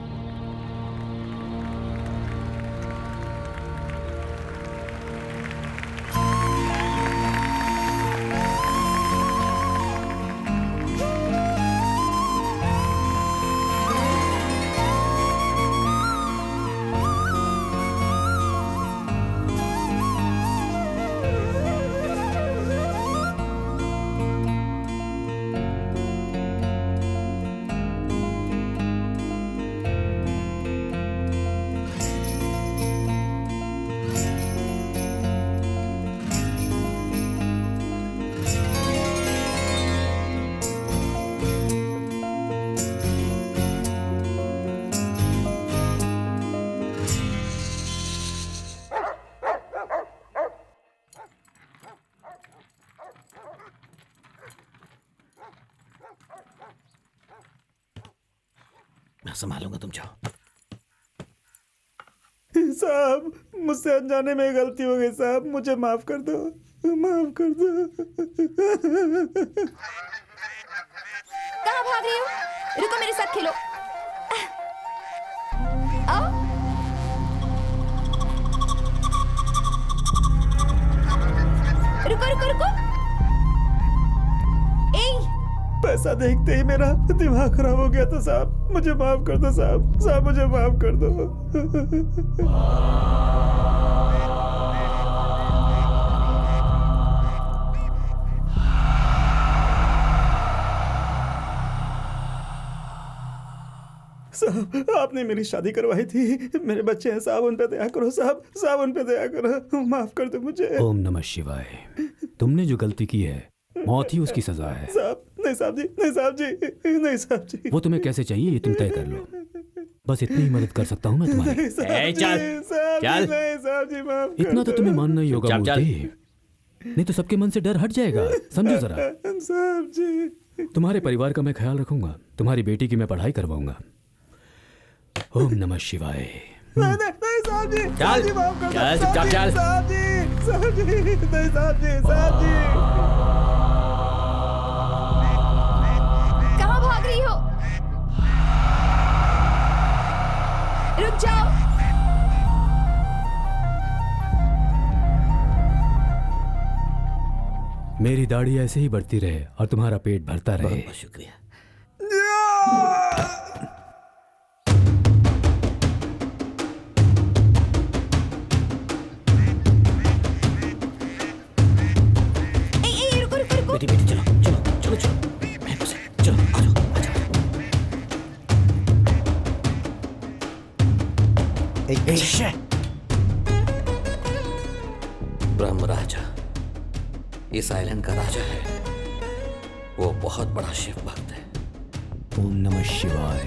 मैं संभालूंगा, तुम जाओ। साहब, मुझसे अनजाने में गलती हो गई साहब, मुझे माफ कर दो, माफ कर दो। कहाँ भाग रही हो? रुको, मेरे साथ खेलो। आओ। रुको रुको रुको। पैसा देखते ही मेरा दिमाग खराब हो गया था साहब, मुझे माफ कर दो साहब, साहब मुझे माफ कर दो। साहब, आपने मेरी शादी करवाई थी, मेरे बच्चे हैं साहब, उन पे दया करो साहब, साहब उन पे दया करो, माफ कर दो मुझे। ओम नमः शिवाय। तुमने जो गलती की है मौत ही उसकी सजा है। साहब, नहीं साहब जी, नहीं साहब जी, नहीं साहब जी। वो तुम्हें कैसे चाहिए ये तुम तय कर लो, बस इतनी ही मदद कर सकता हूँ मैं तुम्हारी। चल चल, इतना तो तुम्हें मानना ही होगा मूर्ति, नहीं तो सबके मन से डर हट जाएगा, समझो जरा। साहब जी, तुम्हारे परिवार का मैं ख्याल रखूंगा, तुम्हारी बेटी की मैं पढ़ाई करवाऊंगा। ओम नमः शिवाय। नहीं साहब जी, चल चल चुपचाप चल। साहब जी, साहब जी, नहीं साहब जी, साहब जी। कहाँ भाग रही हो? रुक जाओ। मेरी दाढ़ी ऐसे ही बढ़ती रहे और तुम्हारा पेट भरता रहे। बहुत शुक्रिया। बेटी बेटी चलो चलो चलो चलो, मेरे से चलो, आ जाओ आ जाओ। ब्रह्म राजा इस आइलैंड का राजा है, वो बहुत बड़ा शिव भक्त है। ओम नमः शिवाय।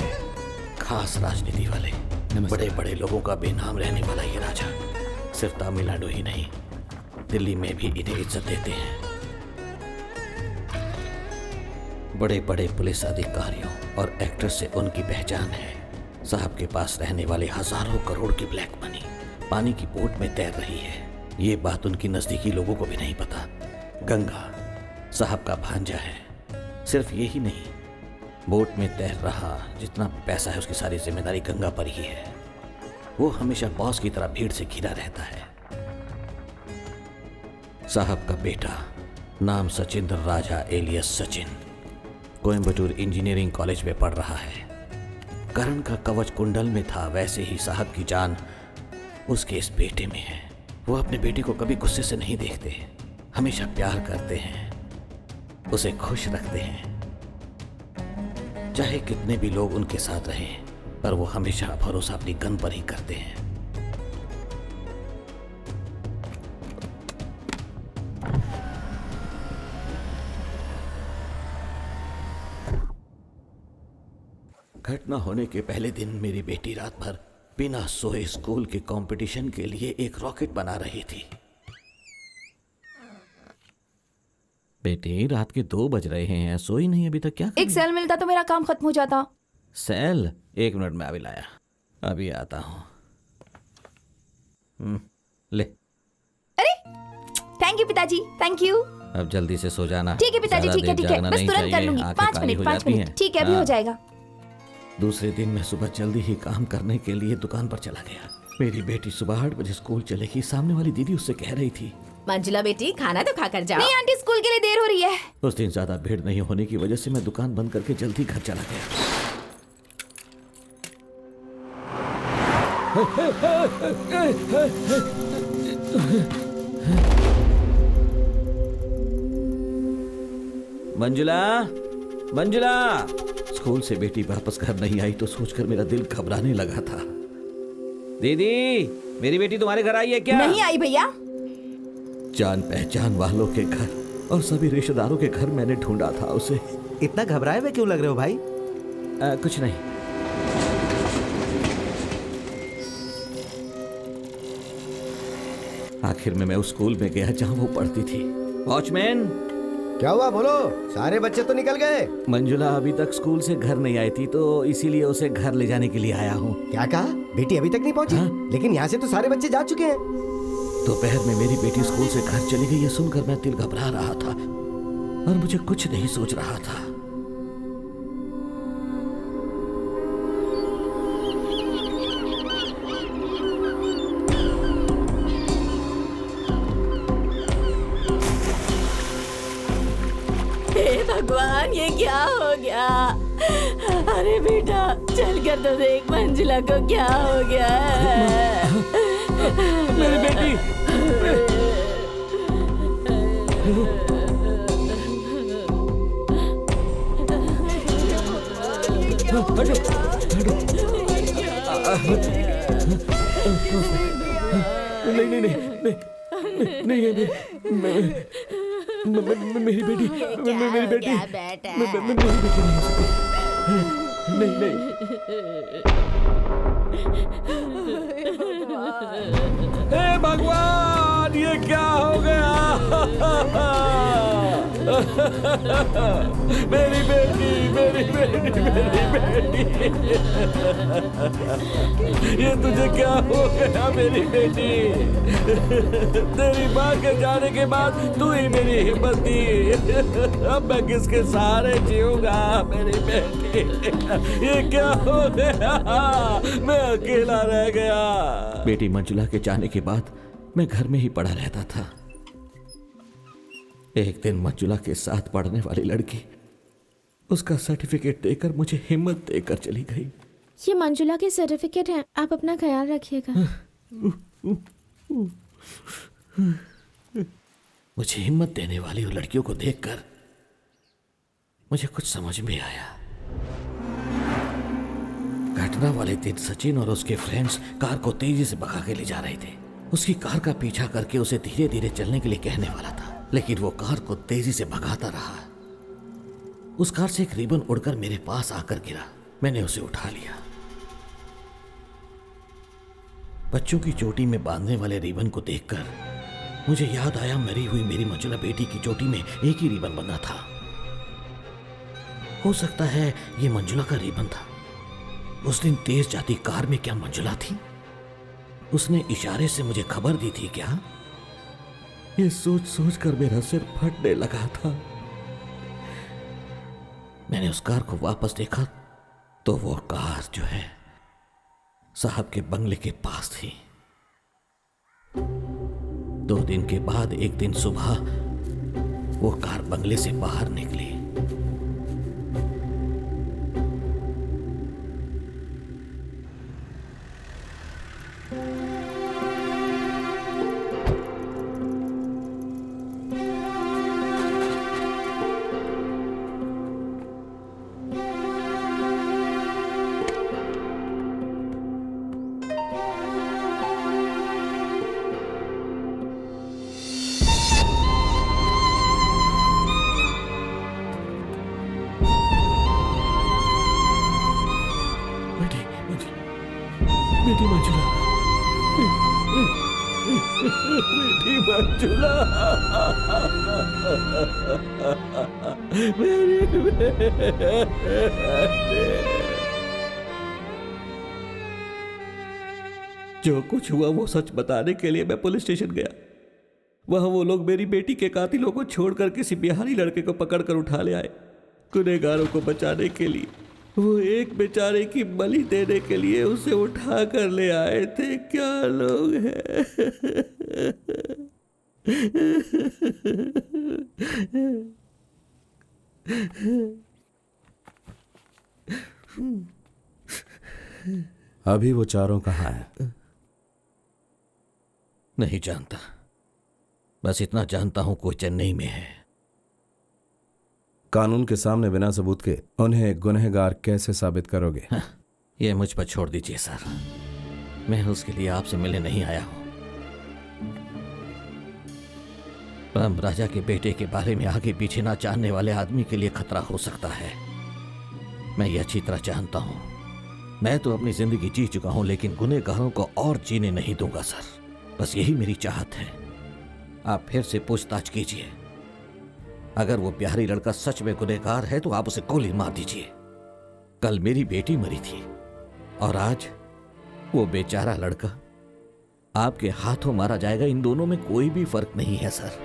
खास राजनीति वाले, बड़े बड़े लोगों का बेनाम रहने वाला ये राजा सिर्फ तमिलनाडु ही नहीं, दिल्ली में भी इन्हें इज्जत देते हैं। बड़े बड़े पुलिस अधिकारियों और एक्टर्स से उनकी पहचान है। साहब के पास रहने वाले हजारों करोड़ की ब्लैक मनी पानी की बोट में तैर रही है, ये बात उनकी नजदीकी लोगों को भी नहीं पता। गंगा साहब का भांजा है। सिर्फ ये ही नहीं, बोट में तैर रहा जितना पैसा है उसकी सारी जिम्मेदारी गंगा पर ही है। वो हमेशा बॉस की तरह भीड़ से घिरा रहता है। साहब का बेटा नाम Sachindra Raja alias Sachin, Coimbatore engineering college में पढ़ रहा है। करण का कवच कुंडल में था, वैसे ही साहब की जान उसके इस बेटे में है। वो अपने बेटे को कभी गुस्से से नहीं देखते, हमेशा प्यार करते हैं, उसे खुश रखते हैं। चाहे कितने भी लोग उनके साथ रहें, पर वो हमेशा भरोसा अपनी गन पर ही करते हैं। घटना होने के पहले दिन मेरी बेटी रात भर बिना सोए स्कूल के कंपटीशन के लिए एक रॉकेट बना रही थी। बेटी, रात के 2 बज रहे हैं, सोई नहीं अभी तक? क्या एक सेल मिलता तो मेरा काम खत्म हो जाता। सेल? 1 मिनट में अभी लाया, अभी आता हूं। ले। अरे थैंक यू पिताजी, थैंक यू। अब जल्दी से सो जाना। ठीक है पिताजी, ठीक है ठीक है, बस तुरंत कर लूंगी। 5 मिनट ठीक है, अभी हो जाएगा। दूसरे दिन मैं सुबह जल्दी ही काम करने के लिए दुकान पर चला गया। मेरी बेटी सुबह 8 बजे स्कूल चलेगी। सामने वाली दीदी उससे कह रही थी, मंजुला बेटी खाना तो खाकर जाओ। नहीं आंटी, स्कूल के लिए देर हो रही है। उस दिन ज्यादा भीड़ नहीं होने की वजह से मैं दुकान बंद करके जल्दी घर चला गया। मंजुला, मंजुला! स्कूल से बेटी वापस घर नहीं आई तो सोचकर मेरा दिल घबराने लगा था। दीदी, मेरी बेटी तुम्हारे घर आई है क्या? नहीं आई भैया। जान पहचान वालों के घर और सभी रिश्तेदारों के घर मैंने ढूंढा था उसे। इतना घबराए हुए क्यों लग रहे हो भाई? कुछ नहीं। आखिर में मैं उस स्कूल में गया जहां वो पढ़ती थी। वॉचमैन! क्या हुआ, बोलो। सारे बच्चे तो निकल गए। मंजुला अभी तक स्कूल से घर नहीं आई थी, तो इसीलिए उसे घर ले जाने के लिए आया हूँ। क्या कहा? बेटी अभी तक नहीं पहुंची? लेकिन यहाँ से तो सारे बच्चे जा चुके हैं। दोपहर में मेरी बेटी स्कूल से घर चली गई, ये सुनकर मैं दिल घबरा रहा था और मुझे कुछ नहीं सोच रहा था। हे भगवान, ये क्या हो गया? अरे बेटा, चल कर तो देख मंजुला को क्या हो गया है। मेरी बेटी! नहीं नहीं नहीं नहीं नहीं मेरी बेटी, मेरी बेटी, नहीं नहीं। हे भगवान, ये क्या हो गया? मेरी बेटी, मेरी बेटी, मेरी बेटी! ये तुझे क्या हो गया मेरी बेटी? तेरी माँ के जाने के बाद तू ही मेरी हिम्मत दी। अब मैं किसके सहारे जीऊंगा मेरी बेटी? ये क्या हो गया? मैं अकेला रह गया। बेटी मंजुला के जाने के बाद मैं घर में ही पड़ा रहता था। एक दिन मंजुला के साथ पढ़ने वाली लड़की उसका सर्टिफिकेट देकर मुझे हिम्मत देकर चली गई। ये मंजुला के सर्टिफिकेट हैं, आप अपना ख्याल रखिएगा। मुझे हिम्मत देने वाली उन लड़कियों को देखकर मुझे कुछ समझ में आया। घटना वाले दिन सचिन और उसके फ्रेंड्स कार को तेजी से भगा के ले जा रहे थे। उसकी कार का पीछा करके उसे धीरे धीरे चलने के लिए कहने वाला था, लेकिन वो कार को तेजी से भगाता रहा। उस कार से एक रिबन उड़कर मेरे पास आकर गिरा। मैंने उसे उठा लिया। बच्चों की चोटी में बांधने वाले रिबन को देखकर मुझे याद आया, मरी हुई मेरी मंजुला बेटी की चोटी में एक ही रिबन बंधा था। हो सकता है ये मंजुला का रिबन था। उस दिन तेज जाती कार में क्या मंजुला थी? उसने इशारे से मुझे खबर दी थी क्या? ये सोच सोच कर मेरा सिर फटने लगा था। मैंने उस कार को वापस देखा तो वो कार जो है साहब के बंगले के पास थी। 2 दिन के बाद एक दिन सुबह वो कार बंगले से बाहर निकली। बेटी मंजुला, बेटी मंजुला, जो कुछ हुआ वो सच बताने के लिए मैं पुलिस स्टेशन गया। वहां वो लोग मेरी बेटी के कातिलों को छोड़कर किसी बिहारी लड़के को पकड़कर उठा ले आए। गुनहगारों को बचाने के लिए वो एक बेचारे की बलि देने के लिए उसे उठा कर ले आए थे। क्या लोग हैं। अभी वो चारों कहाँ हैं? नहीं जानता, बस इतना जानता हूं कोई चेन्नई में है। कानून के सामने बिना सबूत के उन्हें गुनहगार कैसे साबित करोगे? ये मुझ पर छोड़ दीजिए सर, मैं उसके लिए आपसे मिलने नहीं आया हूं। राम राजा के बेटे के बारे में आगे पीछे ना जानने वाले आदमी के लिए खतरा हो सकता है। मैं ये अच्छी तरह जानता हूं। मैं तो अपनी जिंदगी जी चुका हूं, लेकिन गुनहगारों को और जीने नहीं दूंगा सर। बस यही मेरी चाहत है। आप फिर से पूछताछ कीजिए। अगर वो प्यारी लड़का सच में गुनहगार है तो आप उसे गोली मार दीजिए। कल मेरी बेटी मरी थी और आज वो बेचारा लड़का आपके हाथों मारा जाएगा। इन दोनों में कोई भी फर्क नहीं है सर।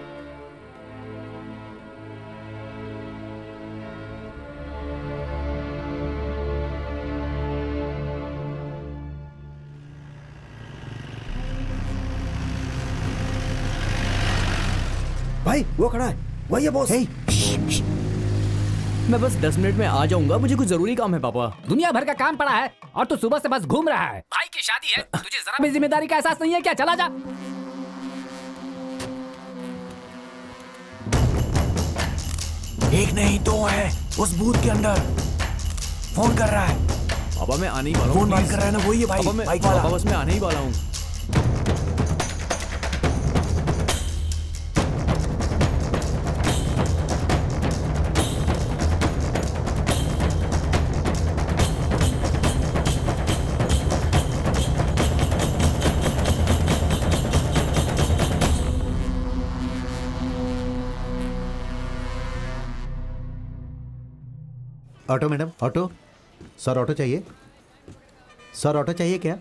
भाई वो खड़ा है, वही है बॉस। मैं बस 10 मिनट में आ जाऊंगा, मुझे कुछ जरूरी काम है पापा। दुनिया भर का काम पड़ा है और तू सुबह से बस घूम रहा है। भाई की शादी है, तुझे जरा भी जिम्मेदारी का एहसास नहीं है क्या? चला जा। एक नहीं दो है उस बूथ के अंदर। फोन कर रहा है पापा, मैं आने ही वाला हूँ। फोन बात कर रहा है ना, वही है भाई। पापा बस मैं आने ही वाला हूँ। Auto madam, auto. Sir auto चाहिए? सर ऑटो चाहिए क्या?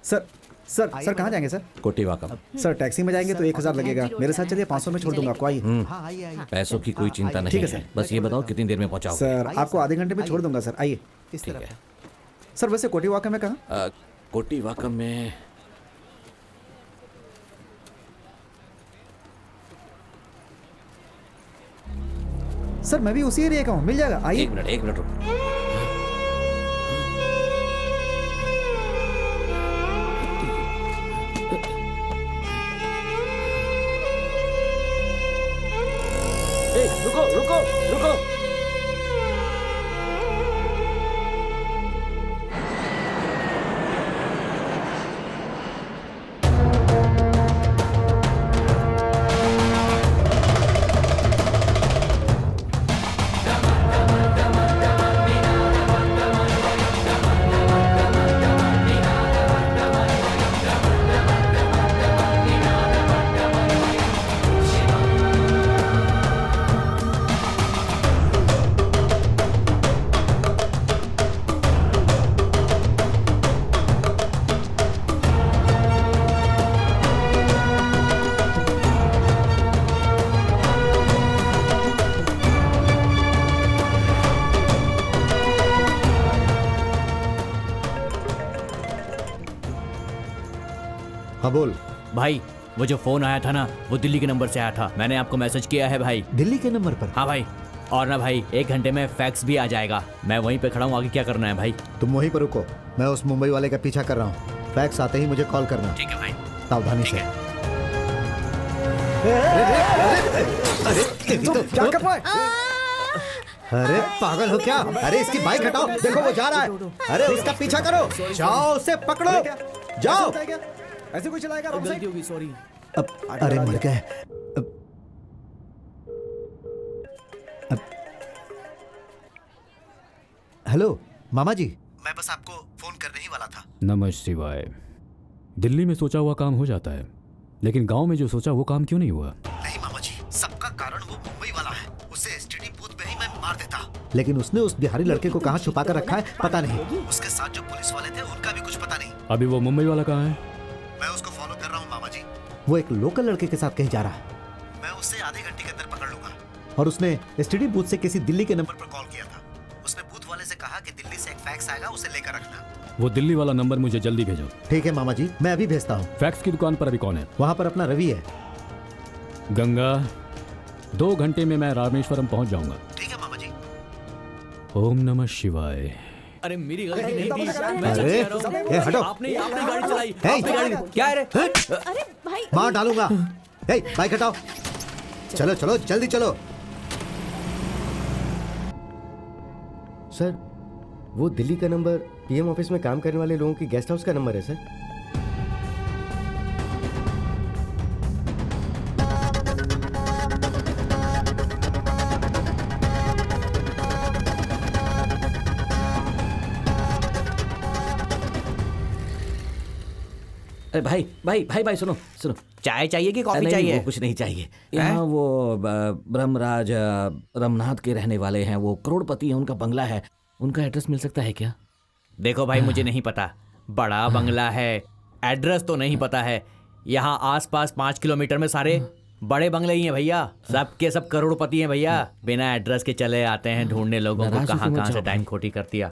सर सर सर कहाँ जाएंगे सर? कोटीवाकम। सर टैक्सी में जाएंगे तो 1000 लगेगा। मेरे साथ चलिए, 500 में छोड़ दूंगा आपको। आइए। हाँ आइए। पैसों की कोई चिंता नहीं ठीक है है। सर। बस ये बताओ कितनी देर में पहुंचाओगे? सर आपको आधे घंटे में छोड़ दूंगा सर। आइए। ठीक है। सर वैसे कोटीवाकम में कहाँ? कोटीवाकम में सर मैं भी उसी एरिया का हूँ, मिल जाएगा। आइए। एक मिनट रुको। रुको। हाँ बोल भाई वो जो फोन आया था ना, वो दिल्ली के नंबर से आया था। मैंने आपको मैसेज किया है भाई। दिल्ली के नंबर पर? हाँ भाई। और ना भाई 1 घंटे में फैक्स भी आ जाएगा। मैं वहीं पे खड़ा हूँ, आगे क्या करना है भाई? तुम वहीं पर रुको, मैं उस मुंबई वाले का पीछा कर रहा हूँ। फैक्स आते ही मुझे कॉल करना। ठीक है भाई। सावधानी से। क्या कर रहा है? अरे पागल हो क्या? अरे इसकी बाइक हटाओ, देखो वो जा रहा है। अरे उसका पीछा करो, जाओ उसे पकड़ो, जाओ। ऐसे कोई चलाएगा? गलती होगी, सॉरी। अरे मर गए। हेलो मामा जी, मैं बस आपको फोन करने ही वाला था। नमः शिवाय। दिल्ली में सोचा हुआ काम हो जाता है, लेकिन गांव में जो सोचा वो काम क्यों नहीं हुआ? नहीं मामा जी, सबका कारण वो मुंबई वाला है। उसे एसटीडी बूथ पे ही मैं मार देता, लेकिन उसने उस बिहारी लड़के को कहाँ छुपा कर रखा है पता नहीं। उसके साथ जो पुलिस वाले थे उनका भी कुछ पता नहीं। अभी वो मुंबई वाला कहाँ है? मैं उसको फॉलो कर रहा हूँ मामा जी। वो एक लोकल लड़के के साथ कहीं जा रहा है। मैं उसे आधे घंटे के अंदर पकड़ लूंगा। और उसने एसटीडी बूथ से किसी दिल्ली के नंबर पर कॉल किया था। उसने बूथ वाले से कहा कि दिल्ली से एक फैक्स आएगा, उसे लेकर रखना। वो दिल्ली वाला नंबर मुझे जल्दी भेजो। ठीक है मामा जी, मैं अभी भेजता हूँ। फैक्स की दुकान पर अभी कौन है? वहाँ पर अपना रवि है। गंगा, 2 घंटे में मैं रामेश्वरम पहुंच जाऊंगा। ठीक है मामा जी। ओम नमः शिवाय। अरे मेरी गलती नहीं थी। अरे ए, हटो। आपने गाड़ी चलाई। हे, आपने गाड़ी क्या है रे? अरे भाई मार डालूंगा। हे, बाइक हटाओ। चलो चलो जल्दी चलो। सर, वो दिल्ली का नंबर पीएम ऑफिस में काम करने वाले लोगों की गेस्ट हाउस का नंबर है सर। अरे भाई भाई भाई भाई सुनो सुनो। चाय चाहिए कि कॉफी नहीं, चाहिए? वो कुछ नहीं चाहिए। यहाँ वो ब्रह्मराज रमनाथ के रहने वाले हैं, वो करोड़पति हैं, उनका बंगला है। उनका एड्रेस मिल सकता है क्या? देखो भाई, मुझे नहीं पता। बड़ा बंगला है, एड्रेस तो नहीं पता है। यहाँ आसपास 5 किलोमीटर में सारे बड़े बंगले ही हैं भैया। सब के सब करोड़पति हैं भैया। बिना एड्रेस के चले आते हैं ढूंढने लोगों को, कहाँ कहाँ से टाइम खोटी कर दिया।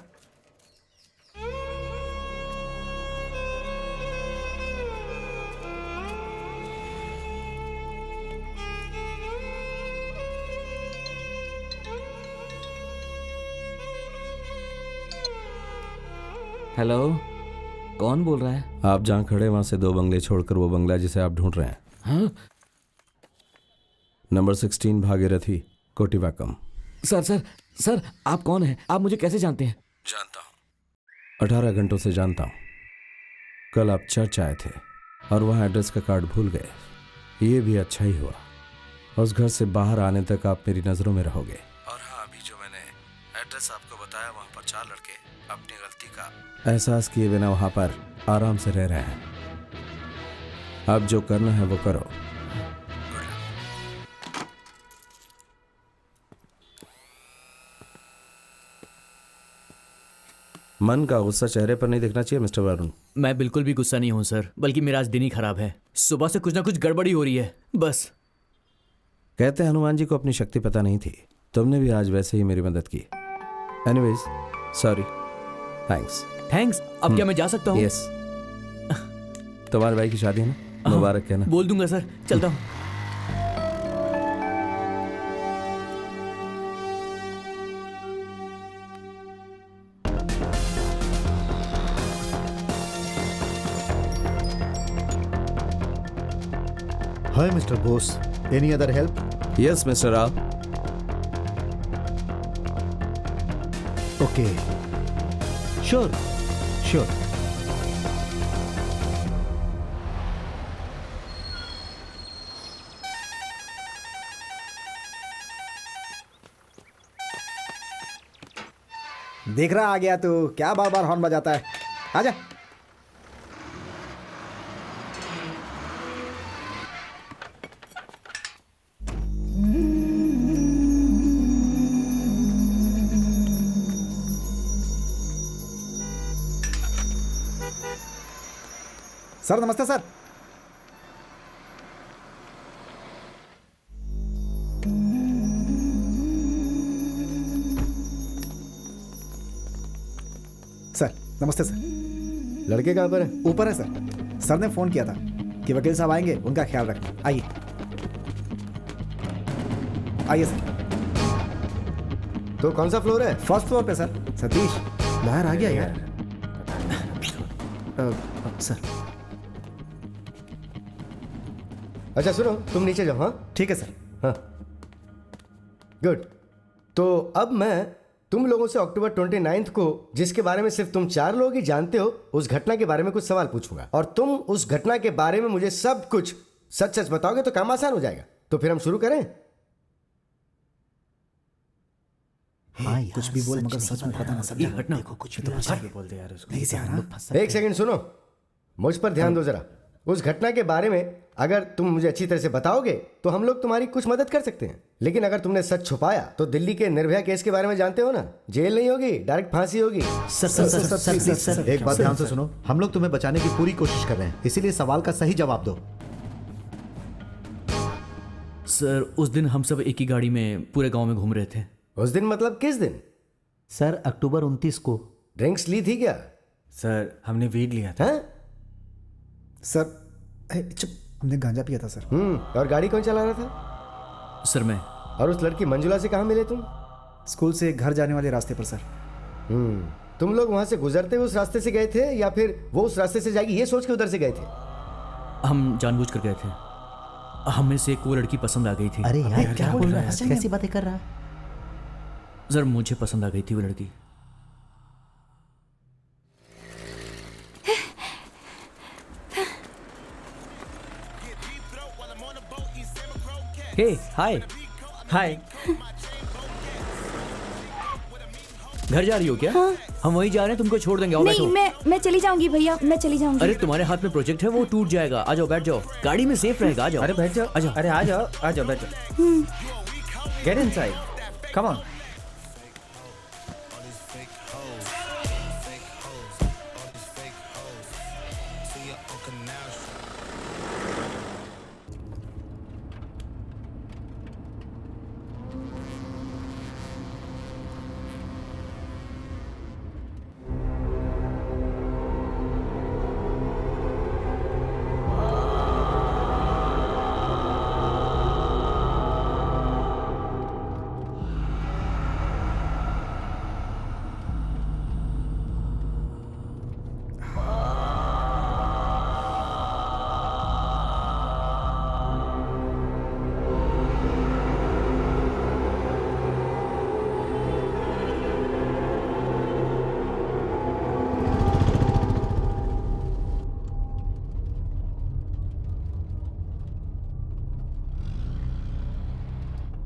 हेलो, कौन बोल रहा है? आप जहाँ खड़े वहां से 2 बंगले छोड़कर वो बंगला जिसे आप ढूंढ रहे हैं। हाँ? Number 16 Bhagirathi, Kotivakkam. Sir sir sir, आप कौन हैं? आप मुझे कैसे जानते हैं? जानता हूँ, 18 घंटों से जानता हूँ। कल आप चर्च आए थे और वहाँ एड्रेस का कार्ड भूल गए। ये भी अच्छा ही हुआ। उस घर से बाहर आने तक आप मेरी नज़रों में रहोगे। और हाँ, अभी जो मैंने एड्रेस आपको बताया, वहाँ पर 4 लड़के अपनी गलती का एहसास किए बिना वहाँ पर आराम से रह रहे हैं। अब जो करना है वो करो। मन का गुस्सा चेहरे पर नहीं दिखना चाहिए मिस्टर वरुण। मैं बिल्कुल भी गुस्सा नहीं हूँ सर, बल्कि मेरा आज दिन ही खराब है। सुबह से कुछ ना कुछ गड़बड़ी हो रही है बस। कहते हैं हनुमान जी को अपनी शक्ति पता नहीं थी। तुमने भी आज वैसे ही मेरी मदद की। Anyways, sorry, thanks. थैंक्स। अब क्या मैं जा सकता हूँ? यस। तुम्हारे भाई की शादी है ना, मुबारक कहना। बोल दूंगा सर, चलता हूँ। Hi, Mr. Bose. Any other help? Yes, Mr. Rao. Okay. Sure. Sure. देख रहा आ गया तू, क्या बार बार हॉर्न बजाता है? आजा। सर नमस्ते सर। सर नमस्ते सर। लड़के कहाँ पर है? ऊपर है सर। सर ने फोन किया था कि वकील साहब आएंगे, उनका ख्याल रखना। आइए आइए सर। तो कौन सा फ्लोर है? फर्स्ट फ्लोर पे सर। सतीश बाहर आ गया यार। सर। अच्छा सुनो, तुम नीचे जाओ। हाँ ठीक है सर। हाँ गुड। तो अब मैं तुम लोगों से अक्टूबर 29 को, जिसके बारे में सिर्फ तुम 4 लोग ही जानते हो, उस घटना के बारे में कुछ सवाल पूछूंगा और तुम उस घटना के बारे में मुझे सब कुछ सच सच बताओगे तो काम आसान हो जाएगा। तो फिर हम शुरू करें? हाँ यार, कुछ भी बोल मगर सच में पता ना सब। घटना देखो कुछ भी बोल दे यार उसको। नहीं से हम लोग फंस सकते एक सेकंड सुनो, मुझ पर ध्यान दो जरा। उस घटना के बारे में अगर तुम मुझे अच्छी तरह से बताओगे तो हम लोग तुम्हारी कुछ मदद कर सकते हैं, लेकिन अगर तुमने सच छुपाया तो दिल्ली के निर्भया केस के बारे में जानते हो ना, जेल नहीं होगी, डायरेक्ट फांसी होगी। Sir sir sir sir sir sir sir एक बात ध्यान से सुनो, हम लोग तुम्हें बचाने की पूरी कोशिश कर रहे हैं, इसीलिए सवाल का सही जवाब दो। सर उस दिन हम सब एक ही गाड़ी में पूरे गांव में घूम रहे थे। उस दिन मतलब किस दिन? सर अक्टूबर 29 को। ड्रिंक्स ली थी क्या? सर हमने वीड लिया था। हैं? सर चुप, हमने गांजा पिया था सर। और गाड़ी कौन चला रहा था? सर मैं। और उस लड़की मंजुला से कहाँ मिले तुम? स्कूल से घर जाने वाले रास्ते पर सर। तुम लोग वहां से गुजरते हुए उस रास्ते से गए थे या फिर वो उस रास्ते से जाएगी ये सोच के उधर से गए थे? हम जानबूझ कर गए थे। हमें से एक वो लड़की पसंद आ गई थी। अरे यार क्या बोल रहा है, कैसी बातें कर रहा है? सर मुझे पसंद आ गई थी वो लड़की। हे हाय हाय। घर जा रही हो क्या? हाँ। हम वहीं जा रहे हैं, तुमको छोड़ देंगे। आओ नहीं, बैठो। मैं चली जाऊंगी भैया, मैं चली जाऊंगी। अरे तुम्हारे हाथ में प्रोजेक्ट है, वो टूट जाएगा। आ जाओ बैठ जाओ, गाड़ी में सेफ रहेगा। आ जाओ। अरे बैठ जाओ। आ जाओ। अरे आ जाओ बैठ जाओ। Get inside, come on.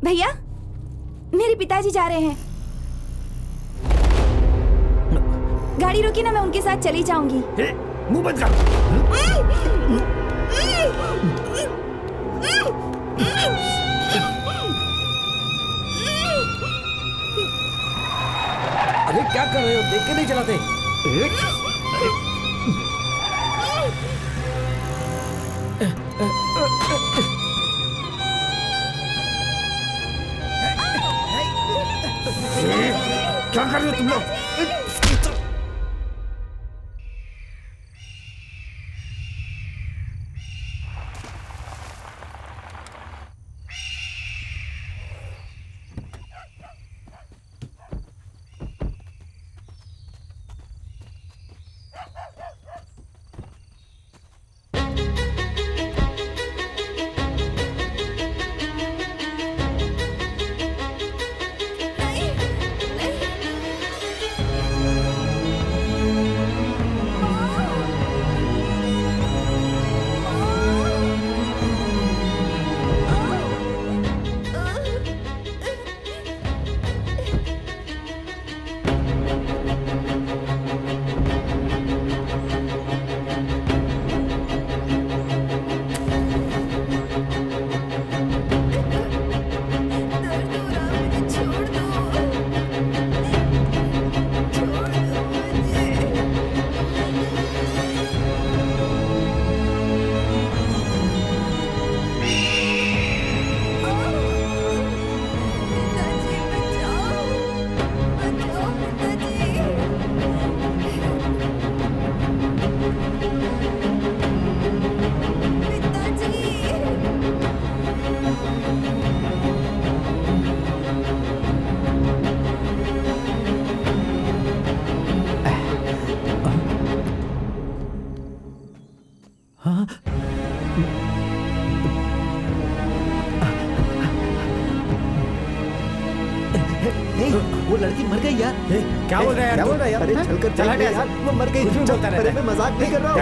भैया, मेरे पिताजी जा रहे हैं। गाड़ी रोकी ना, मैं उनके साथ चली जाऊंगी। मुंह बंद कर। अरे क्या कर रहे हो, देख के नहीं चलाते? क्या कर रहे हो तुम लोग? हाँ वो लड़की मर गई यार। क्या बोल रहा है यार? क्या बोल रहा है यार? अरे चलकर चला देख ले गया यार, वो मर गई। कुछ भी बोलता रहता अरे है। मैं मजाक नहीं कर रहा हूँ।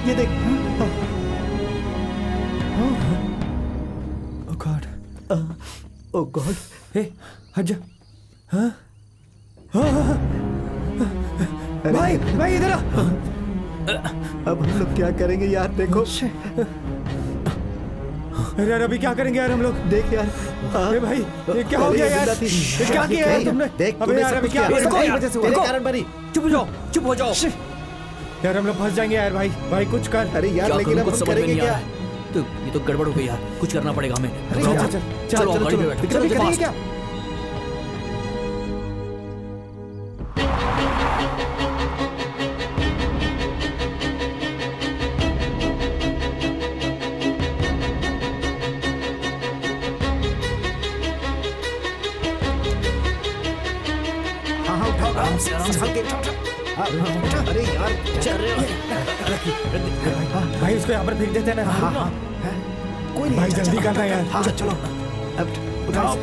ये देख। ओह गॉड, ओह गॉड, हे हट जा। हाँ भाई भाई इधर आ। अब हम लोग क्या करेंगे यार? देखो अरे यार अभी क्या करेंगे यार हम लोग? देख यार। अरे भाई ये क्या हो गया यार? ये क्या किया यार तुमने? देख अबे यार अभी क्या? तेरी वजह से हुआ। तेरे कारण बनी। चुप हो जाओ। यार हम लोग फंस जाएंगे यार। भाई कुछ कर। अरे यार लेकिन अब हम करेंगे क्या? तो ये तो गड़बड़ हो गई यार, कुछ करना पड़ेगा हमें। अरे चलो गाड़ी में बैठो। चलो करेंगे क्या? अरे यार भाई उसको यहाँ पर फेंक देते हैं ना। हाँ कोई नहीं भाई जल्दी करना यार। हाँ चलो अब उठाओ।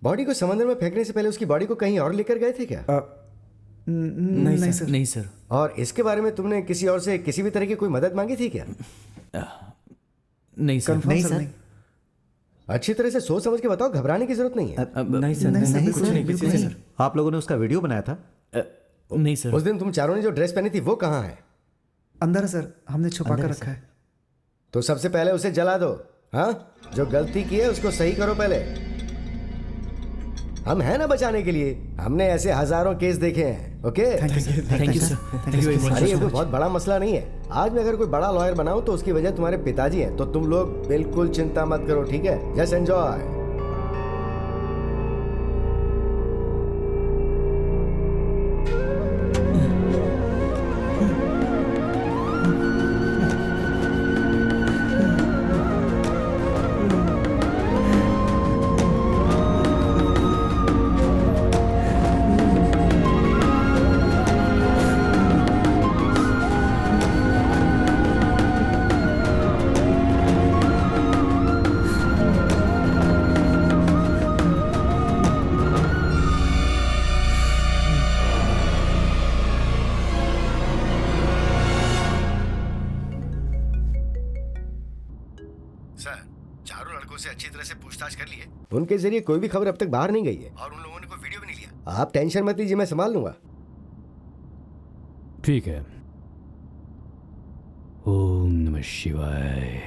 बॉडी को समंदर में फेंकने से पहले उसकी बॉडी को कहीं और लेकर गए थे क्या? नहीं सर। और इसके बारे में तुमने किसी और से किसी भी तरह की कोई मदद मांगी थी क्या? नहीं सर। नहीं सर। अच्छी तरह से सोच समझ के बताओ, घबराने की जरूरत नहीं है। नहीं सर, कुछ नहीं सर। आप लोगों ने उसका वीडियो बनाया था? नहीं सर। उस दिन तुम चारों ने जो ड्रेस पहनी थी वो कहाँ है? अंदर है सर, हमने छुपा कर रखा है। तो सबसे पहले उसे जला दो। हाँ, जो गलती की है उसको सही करो पहले। हम हैं ना बचाने के लिए। हमने ऐसे हजारों केस देखे हैं। Okay, thank you sir. अरे ये कोई बहुत बड़ा मसला नहीं है। आज मैं अगर कोई बड़ा लॉयर बनाऊं तो उसकी वजह तुम्हारे पिताजी हैं। तो तुम लोग बिल्कुल चिंता मत करो, ठीक है? Just enjoy. उनके जरिए कोई भी खबर अब तक बाहर नहीं गई है और उन लोगों ने कोई वीडियो भी नहीं लिया। आप टेंशन मत लीजिए, मैं संभाल लूंगा। ठीक है। ओम नमः शिवाय।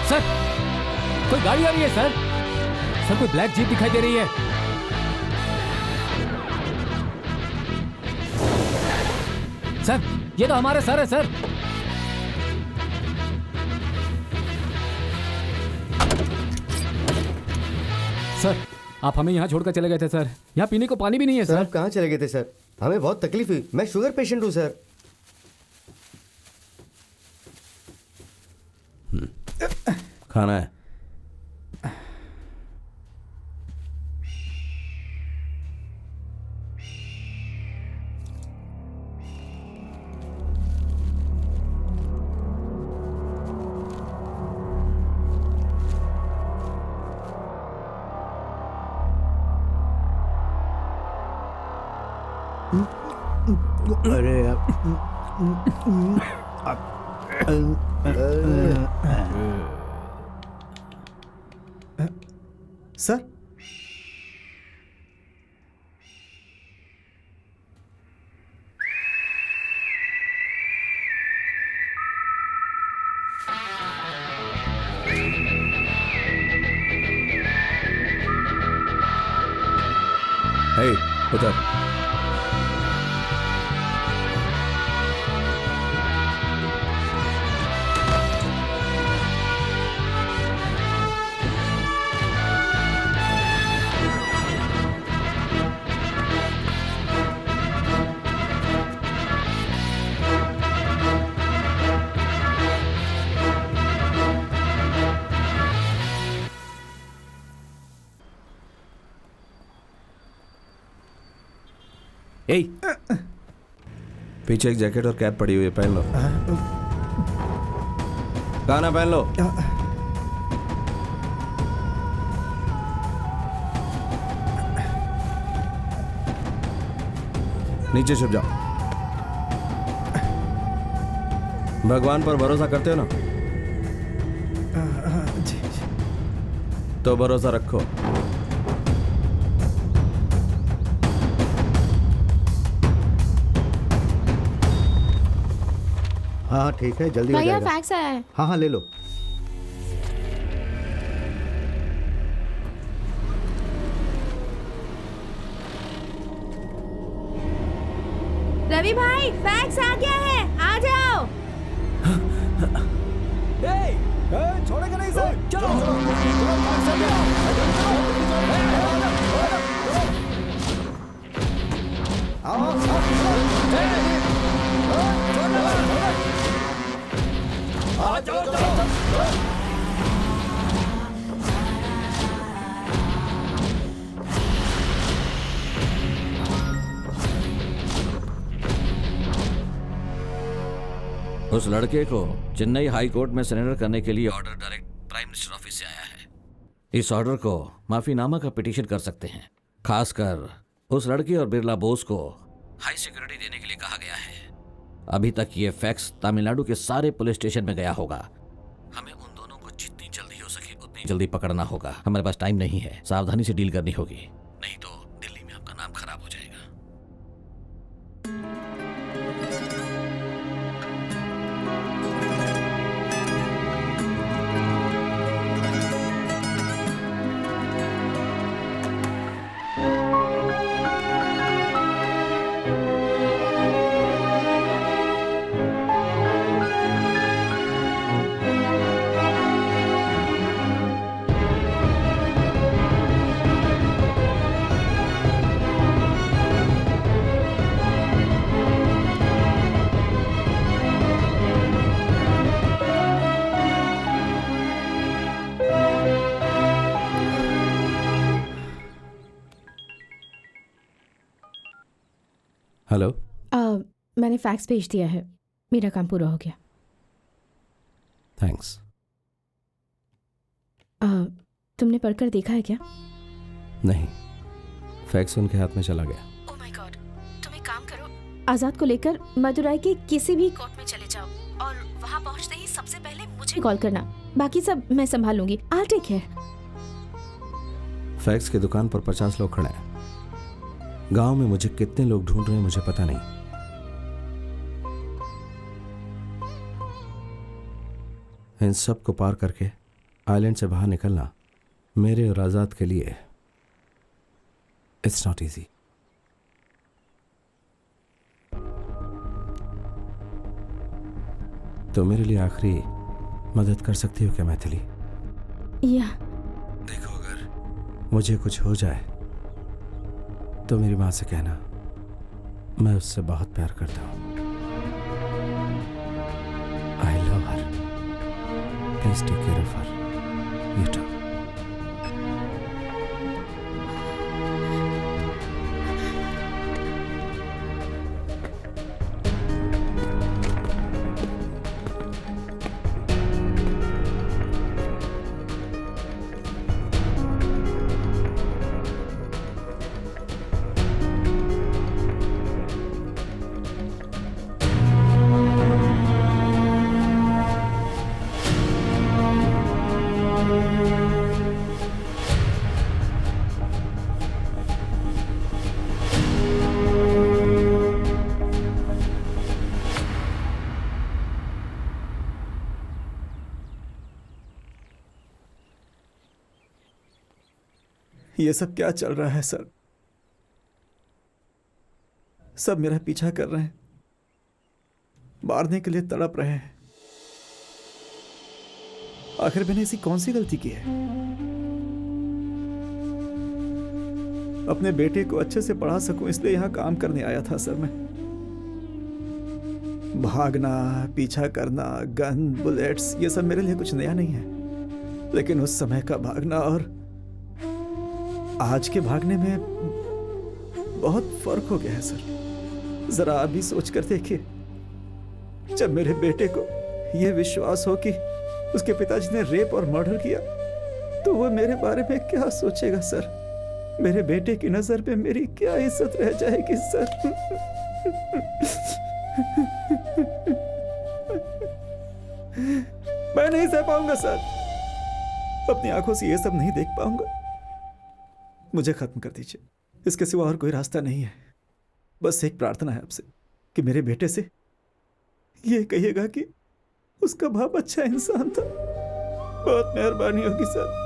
सर कोई गाड़ी आ रही है सर। सर कोई ब्लैक जीप दिखाई दे रही है। सर ये तो हमारे सर है सर। सर आप हमें यहाँ छोड़कर चले गए थे सर। यहाँ पीने को पानी भी नहीं है सर। आप कहाँ चले गए थे सर? हमें बहुत तकलीफ हुई। मैं शुगर पेशेंट हूँ सर। खाना है। अरे सर हे उधर। ए पीछे एक जैकेट और कैप पड़ी हुई है, पहन लो। गाना पहन लो। नीचे छुप जाओ। भगवान पर भरोसा करते हो ना? जी। तो भरोसा रखो। हाँ ठीक है, जल्दी हो भैया जाएगा। फैक्स आया है। हाँ हाँ ले लो। रवि भाई फैक्स आ गया है, आ जाओ। छोड़ेगा नहीं सर। चलो उस लड़के को चेन्नई हाई कोर्ट में सरेंडर करने के लिए order direct prime minister office से आया है। इस ऑर्डर को माफीनामा का पिटीशन कर सकते हैं। खासकर उस लड़के और बिरला बोस को हाई सिक्योरिटी देने के लिए कहा गया है। अभी तक ये फैक्स तमिलनाडु के सारे पुलिस स्टेशन में गया होगा। हमें उन दोनों को जितनी जल्दी हो सके उतनी जल्दी पकड़ना होगा। हमारे पास टाइम नहीं है, सावधानी से डील करनी होगी, नहीं तो दिल्ली में आपका नाम खराब हो जाएगा। हेलो। मैंने फैक्स भेज दिया है, मेरा काम पूरा हो गया। थैंक्स। तुमने पढ़कर देखा है क्या? नहीं, फैक्स उनके हाथ में चला गया। ओह माय गॉड, तुम एक काम करो, आजाद को लेकर मदुराई के किसी भी कोर्ट में चले जाओ और वहां पहुंचते ही सबसे पहले मुझे कॉल करना। बाकी सब मैं संभाल लूंगी। I'll take care। फैक्स की दुकान पर 50 लोग खड़े हैं। गांव में मुझे कितने लोग ढूंढ रहे हैं मुझे पता नहीं। इन सब को पार करके आइलैंड से बाहर निकलना मेरे और आजाद के लिए इट्स नॉट इजी। तो मेरे लिए आखिरी मदद कर सकती हो क्या मैथिली? या देखो, अगर मुझे कुछ हो जाए तो मेरी माँ से कहना मैं उससे बहुत प्यार करता हूँ। I love her. Please take care of her. You too. ये सब क्या चल रहा है सर? सब मेरा पीछा कर रहे हैं, मारने के लिए तड़प रहे हैं। आखिर मैंने ऐसी कौन सी गलती की है? अपने बेटे को अच्छे से पढ़ा सकूं इसलिए यहां काम करने आया था सर मैं। भागना, पीछा करना, गन, बुलेट्स, ये सब मेरे लिए कुछ नया नहीं है। लेकिन उस समय का भागना और आज के भागने में बहुत फर्क हो गया है सर। जरा अभी सोच कर देखिए, जब मेरे बेटे को यह विश्वास हो कि उसके पिताजी ने रेप और मर्डर किया, तो वो मेरे बारे में क्या सोचेगा सर? मेरे बेटे की नजर में मेरी क्या इज्जत रह जाएगी सर? मैं नहीं सह पाऊंगा सर, अपनी आंखों से ये सब नहीं देख पाऊंगा। मुझे खत्म कर दीजिए, इसके सिवा और कोई रास्ता नहीं है। बस एक प्रार्थना है आपसे कि मेरे बेटे से ये कहिएगा कि उसका बाप अच्छा इंसान था। बहुत मेहरबानी होगी सर।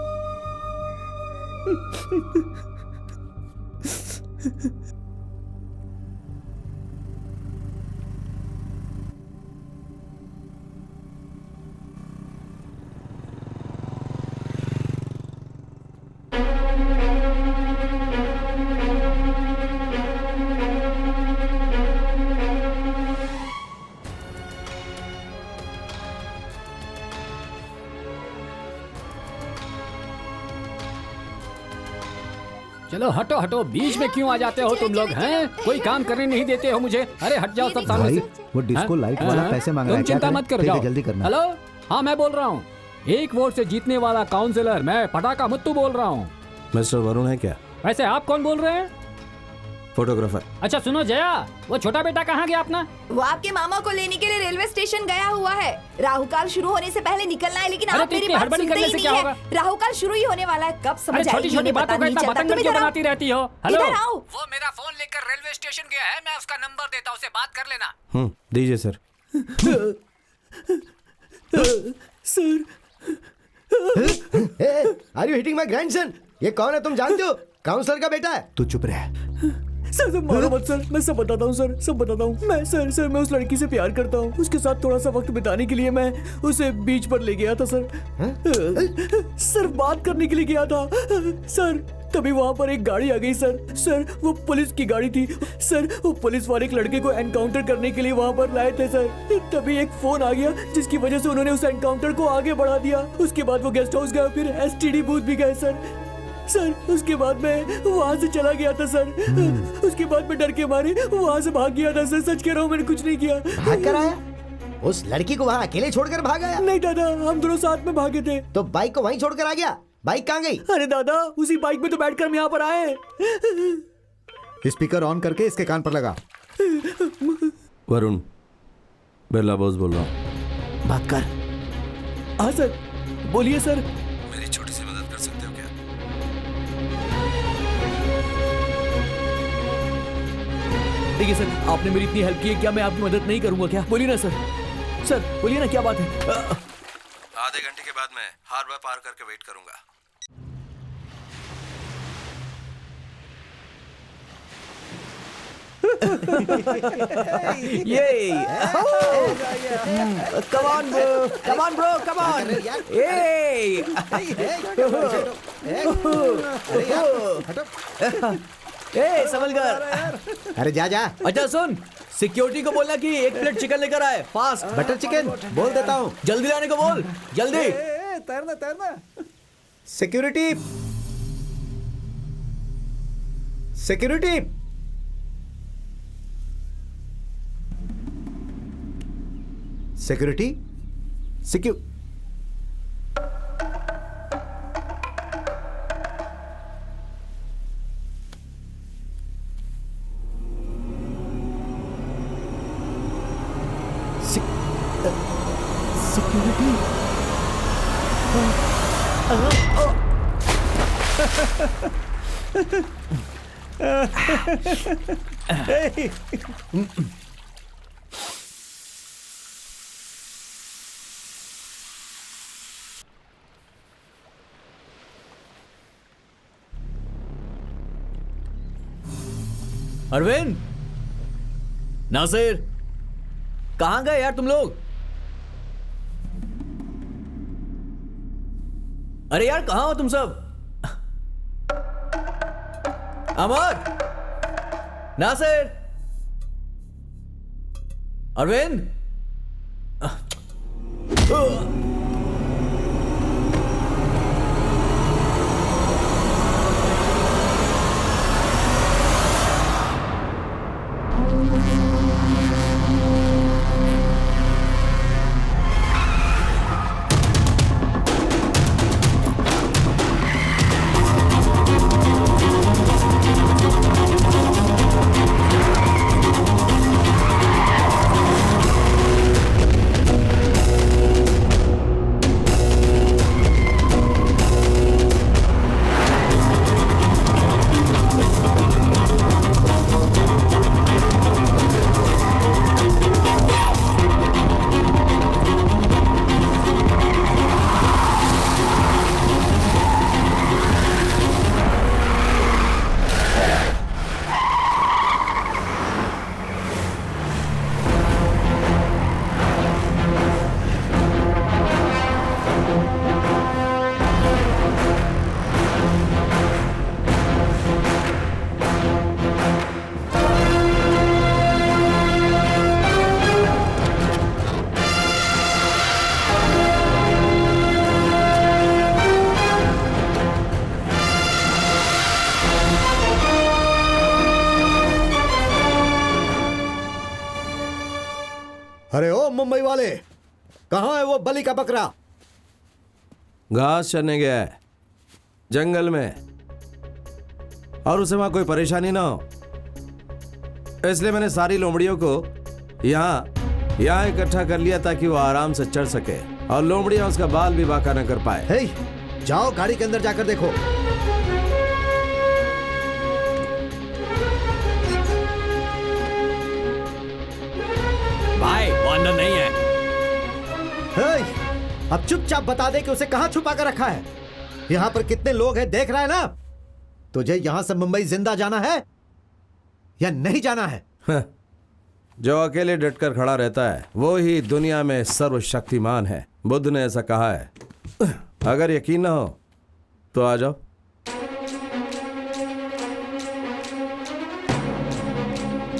चलो हटो हटो, बीच में क्यों आ जाते हो तुम लोग हैं? कोई काम करने नहीं देते हो मुझे। अरे हट जाओ सब सामने से। वो डिस्को लाइट वाला पैसे मांग रहा है, तुम चिंता मत करो, जाओ जल्दी करना। हेलो, हाँ मैं बोल रहा हूँ, 1 वोट से जीतने वाला काउंसिलर मैं पटाखा मुत्तू बोल रहा हूँ। मिस्टर वरुण है क्या? वैसे आप कौन बोल रहे हैं? फोटोग्राफर। अच्छा सुनो जया, वो छोटा बेटा कहाँ गया अपना? वो आपके मामा को लेने के लिए रेलवे स्टेशन गया हुआ है। राहुकाल शुरू होने से पहले निकलना है, लेकिन आप मेरी बात सुनते ही नहीं है। राहुकाल शुरू ही होने वाला है, कब समझ आएगी? छोटी-छोटी बातों का इतना बतंगड़ क्यों बनाती रहती हो? हेलो, इधर आओ। वो मेरा फोन लेकर रेलवे स्टेशन गया है, मैं उसका नंबर देता हूँ, उसे बात कर लेना। दीजिए sir. Sir, are you hitting my grandson? ये कौन है तुम जानते हो? काउंसलर का बेटा है। तू चुप रह। सर मारो मत सर, मैं सब बताता हूँ सर, सब बताता हूँ। मैं सर मैं उस लड़की से प्यार करता हूँ। उसके साथ थोड़ा सा वक्त बिताने के लिए मैं उसे बीच पर ले गया था सर। सर बात करने के लिए गया था सर। तभी वहाँ पर एक गाड़ी आ गई सर वो पुलिस की गाड़ी थी सर। वो पुलिस वाले एक लड़के को एनकाउंटर करने के लिए वहाँ पर लाए थे सर। तभी एक फोन आ गया जिसकी वजह से उन्होंने उस एनकाउंटर को आगे बढ़ा दिया। उसके बाद वो गेस्ट हाउस गया, फिर एसटीडी बूथ भी गए सर। उसके बाद मैं वहाँ से चला गया था सर। उसके बाद मैं डर के मारे वहाँ से भाग गया था सर। सच कह रहा हूँ, मैंने कुछ नहीं किया। भाग कर आया? उस लड़की को वहाँ अकेले छोड़कर भाग आया? नहीं दादा, हम दोनों साथ में भागे थे। तो बाइक को वहीं छोड़कर आ गया? बाइक कहाँ गई? अरे दादा, उसी बाइक में तो बैठकर हम यहाँ पर आए। स्पीकर ऑन करके इसके कान पर लगा। वरुण, बिरला बोस बोल रहा हूँ। बात कर। हाँ सर, बोलिए सर। मेरी छोटी सी मदद कर सकते हो क्या? देखिए सर, आपने मेरी इतनी हेल्प की है, क्या मैं आपकी मदद नहीं करूंगा क्या? बोलिए ना सर बोलिए ना, क्या बात है? आधे घंटे के बाद मैं हार्बर पार करके वेट करूंगा। Yay! Come on, bro! Come on, bro! Come on! Hey! Hey, समझकर। अरे जा जा। अच्छा सुन, सिक्योरिटी को बोलना कि 1 प्लेट चिकन लेकर आए, फास्ट। बटर चिकन बोल देता हूँ। जल्दी लाने को बोल, जल्दी। तैरना। Security, security. Security, security. Arvind, Nasir, कहाँ गए यार तुम लोग? अरे यार कहाँ हो तुम सब? अमर, नासिर, अरविंद। मुंबई वाले, कहाँ है वो बलि का बकरा? घास चरने गया है जंगल में, और उसे वहां कोई परेशानी ना हो, इसलिए मैंने सारी लोमड़ियों को यहाँ इकट्ठा कर लिया ताकि वो आराम से चढ़ सके और लोमड़ियां उसका बाल भी बांका न कर पाए। हे, जाओ गाड़ी के अंदर जाकर देखो। भाई वो अंदर नहीं है। हे, अब चुपचाप बता दे कि उसे कहाँ छुपा कर रखा है। यहाँ पर कितने लोग हैं देख रहा है ना? तुझे यहाँ से मुंबई जिंदा जाना है या नहीं जाना है? जो अकेले डटकर खड़ा रहता है वो ही दुनिया में सर्वशक्तिमान है, बुद्ध ने ऐसा कहा है। अगर यकीन ना हो तो आ जाओ।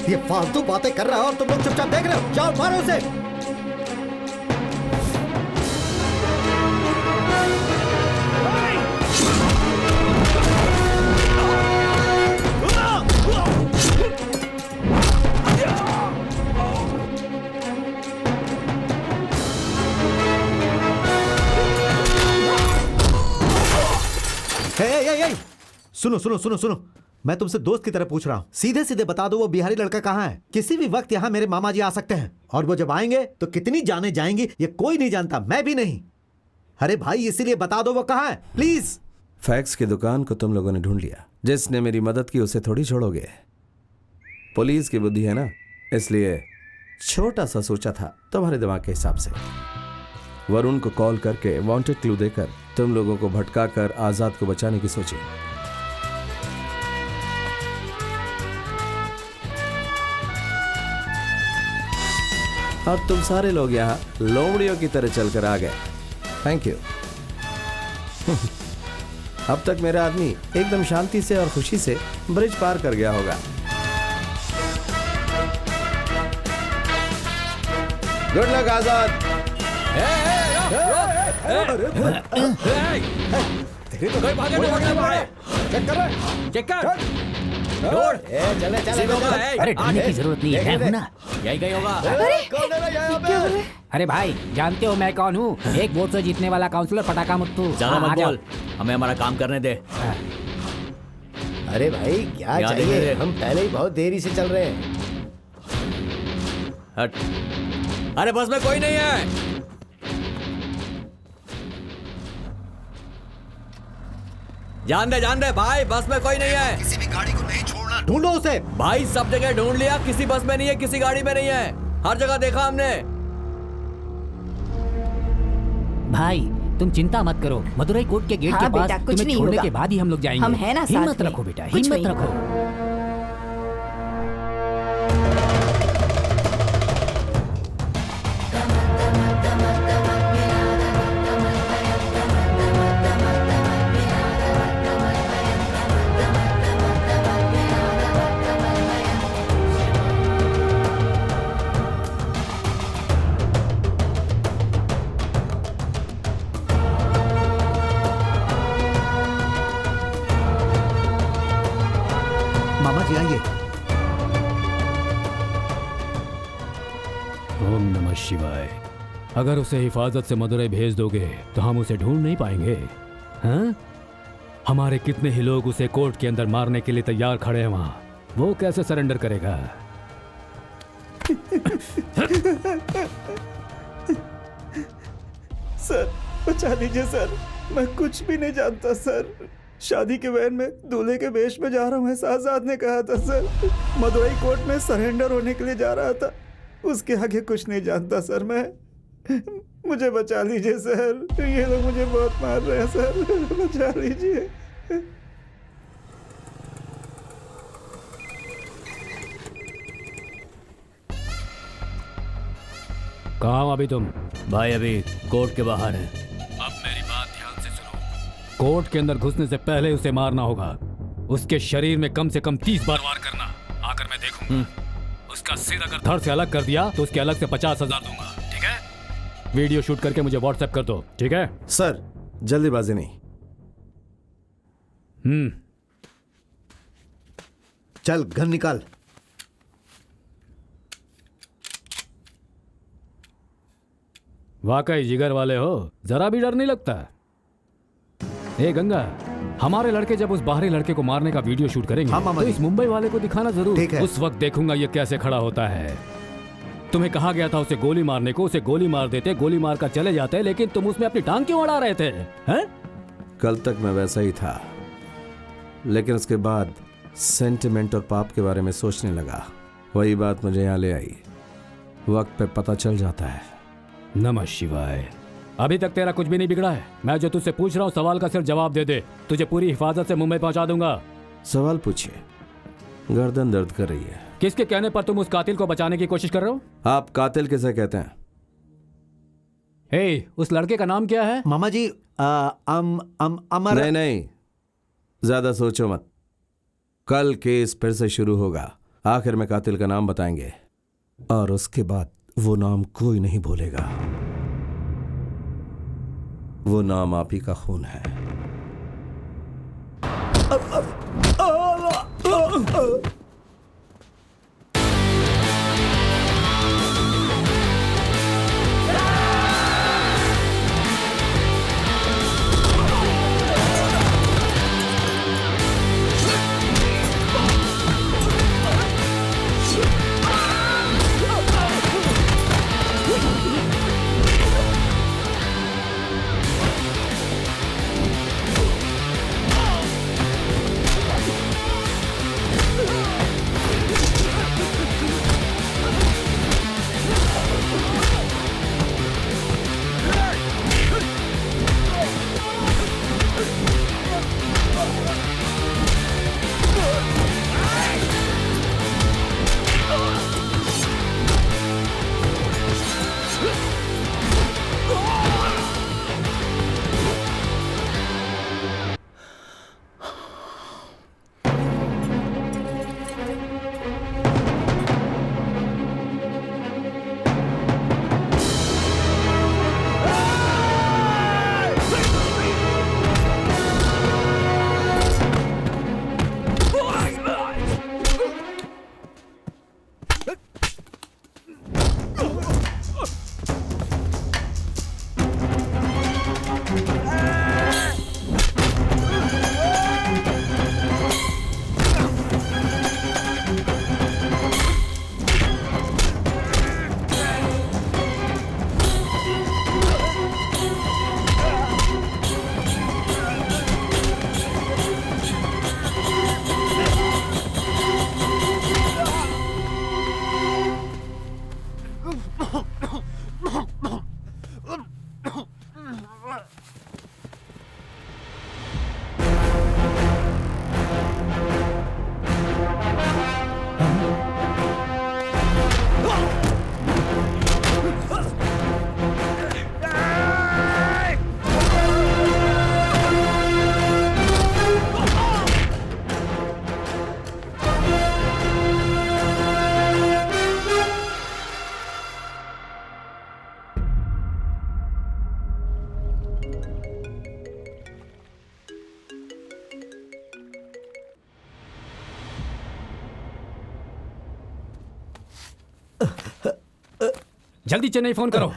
ये फालतू बातें कर रहा है और तुम लोग चुपचाप देख रहे हो। जाओ मारो उसे। सुनो सुनो सुनो सुनो, मैं तुमसे दोस्त की तरह पूछ रहा हूँ। सीधे सीधे बता दो वो बिहारी लड़का कहाँ है? किसी भी वक्त यहाँ मेरे मामा जी आ सकते हैं, और वो जब आएंगे तो कितनी जाने जाएंगी ये कोई नहीं जानता, मैं भी नहीं। अरे भाई इसीलिए बता दो वो कहाँ है प्लीज। फैक्स की दुकान को तुम लोगों ने ढूंढ लिया, जिसने मेरी मदद की उसे थोड़ी छोड़ोगे। पुलिस की बुद्धि है ना, इसलिए छोटा सा सोचा था तुम्हारे दिमाग के हिसाब से। वरुण को कॉल करके वांटेड क्लू देकर तुम लोगों को भटका कर आजाद को बचाने की सोची। और तुम सारे लोग यहाँ लोमड़ियों की तरह चलकर आ गए। Thank you. अब तक मेरा आदमी एकदम शांति से और खुशी से ब्रिज पार कर गया होगा। गुड लक आजाद। अरे ढूंढने की जरूरत नहीं है ना, यही गई होगा। अरे भाई जानते हो मैं कौन हूँ? एक वोट से जीतने वाला काउंसलर पटाखा मुत्तू। ज्यादा मत बोल, हमें हमारा काम करने दे। अरे भाई क्या चाहिए? हम पहले ही बहुत देरी से चल रहे हैं। हट। अरे बस में कोई नहीं है। जान दे भाई, बस में कोई नहीं है। किसी भी गाड़ी को नहीं छोड़ना, ढूंढो उसे। भाई सब जगह ढूंढ लिया, किसी बस में नहीं है, किसी गाड़ी में नहीं है, हर जगह देखा हमने। भाई तुम चिंता मत करो, मदुरई कोर्ट के गेट के पास तुम्हें छोड़ने के बाद ही हम लोग जाएंगे। हम हैं ना साथ में। हिम्मत रखो बेटा, हिम्मत रखो। मामा जी आइए। ओम नमः शिवाय। अगर उसे हिफाजत से मदुरई भेज दोगे तो हम उसे ढूंढ नहीं पाएंगे। हाँ? हमारे कितने ही लोग उसे कोर्ट के अंदर मारने के लिए तैयार खड़े हैं वहां, वो कैसे सरेंडर करेगा? सर बचा लीजिए सर, मैं कुछ भी नहीं जानता सर। शादी के वैन में दूल्हे के वेश में जा रहा हूँ ऐसा आजाद ने कहा था सर। मदुरई कोर्ट में सरेंडर होने के लिए जा रहा था, उसके आगे कुछ नहीं जानता सर मैं। मुझे बचा लीजिए सर, ये लोग मुझे बहुत मार रहे हैं सर, बचा लीजिए। कहाँ हो अभी तुम? भाई अभी कोर्ट के बाहर है। अब मेरी बात ध्यान से सुनो। कोर्ट के अंदर घुसने से पहले उसे मारना होगा। उसके शरीर में कम से कम 30 बार वार करना। आकर मैं देखूंगा। उसका सिर अगर धड़ से अलग कर दिया तो उसके अलग से 50,000 दूंगा, ठीक है? वीडियो शूट करके मुझे व्हाट्सएप कर दो, ठीक है? सर जल्दीबाजी नहीं। चल गन निकाल। वाकई जिगर वाले हो, जरा भी डर नहीं लगता। ए गंगा, हमारे लड़के जब उस बाहरी लड़के को मारने का वीडियो शूट करेंगे तो इस मुंबई वाले को दिखाना जरूर। उस वक्त देखूंगा ये कैसे खड़ा होता है। तुम्हें कहा गया था उसे गोली मारने को, उसे गोली मार देते, गोली मार कर चले जाते, लेकिन तुम उसमें अपनी टांग क्यों अड़ा रहे थे? हैं? कल तक मैं वैसा ही था, लेकिन उसके बाद सेंटिमेंट और पाप के बारे में सोचने लगा। वही बात मुझे यहाँ ले आई। वक्त पे पता चल जाता है। नमः शिवाय। अभी तक तेरा कुछ भी नहीं बिगड़ा है। मैं जो तुझसे पूछ रहा हूँ सवाल का सिर्फ जवाब दे दे, तुझे पूरी हिफाजत से मुंबई पहुंचा दूंगा। सवाल पूछिए। गर्दन दर्द कर रही है। किसके कहने पर तुम उस कातिल को बचाने की कोशिश कर रहे हो? आप कातिल किसे कहते हैं? हे, उस लड़के का नाम क्या है? मामा जी अमर। नहीं, ज्यादा सोचो मत। कल केस फिर से शुरू होगा। आखिर में कातिल का नाम बताएंगे और उसके बाद वो नाम कोई नहीं भूलेगा। वो नाम आप ही का खून है। जल्दी चेन्नई फोन करो।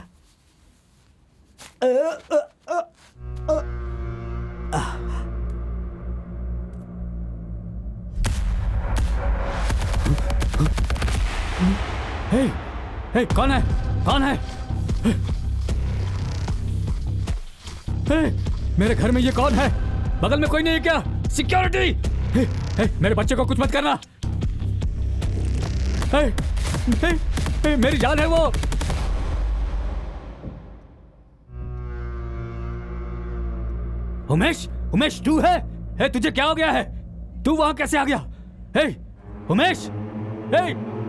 हे, हे, कौन है? कौन है? हे, मेरे घर में ये कौन है? बगल में कोई नहीं है क्या? सिक्योरिटी! हे, हे, मेरे बच्चे को कुछ मत करना। हे, हे, हे, मेरी जान है वो। उमेश, उमेश तू है? हे, तुझे क्या हो गया है? तू वहां कैसे आ गया? हे, उमेश! हे,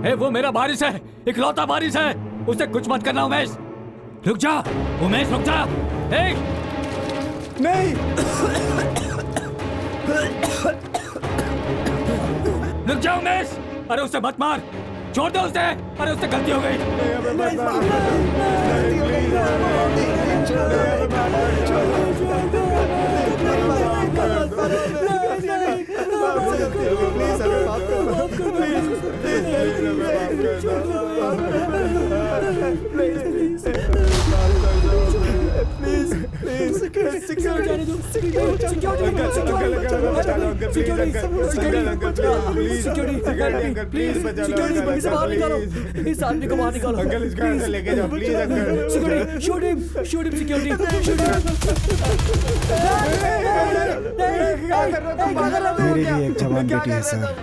हे, वो मेरा बारिश है, इकलौता बारिश है। उसे कुछ मत करना उमेश। रुक जा, उमेश रुक जा। हे! नहीं! रुक जा उमेश! अरे उसे मत मार, छोड़ दो उसे। अरे उससे गलती हो गई। इस आदमी को बाहर निकालो। अंकल इसको अंदर लेके जाओ please uncle. Shoot him security. मेरी भी एक जवान बेटी है सर।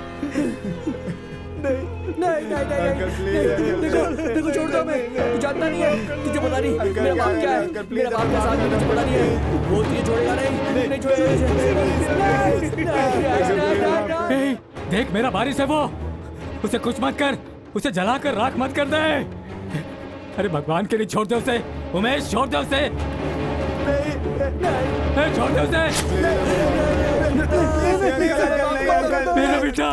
देखो छोड़ दो। मैं तू जानता नहीं है, तुझे पता नहीं मेरा बाप क्या है। मेरा बाप का साथ मुझे पता नहीं है। वो तुझे छोड़ेगा नहीं छोड़ेगा। देख मेरा बारिश है वो, उसे कुछ मत कर, उसे जलाकर राख मत कर दे। अरे भगवान के लिए छोड़ दे उसे, उमेश छोड़ दे उसे, छोड़ दे उसे। मेरा बेटा।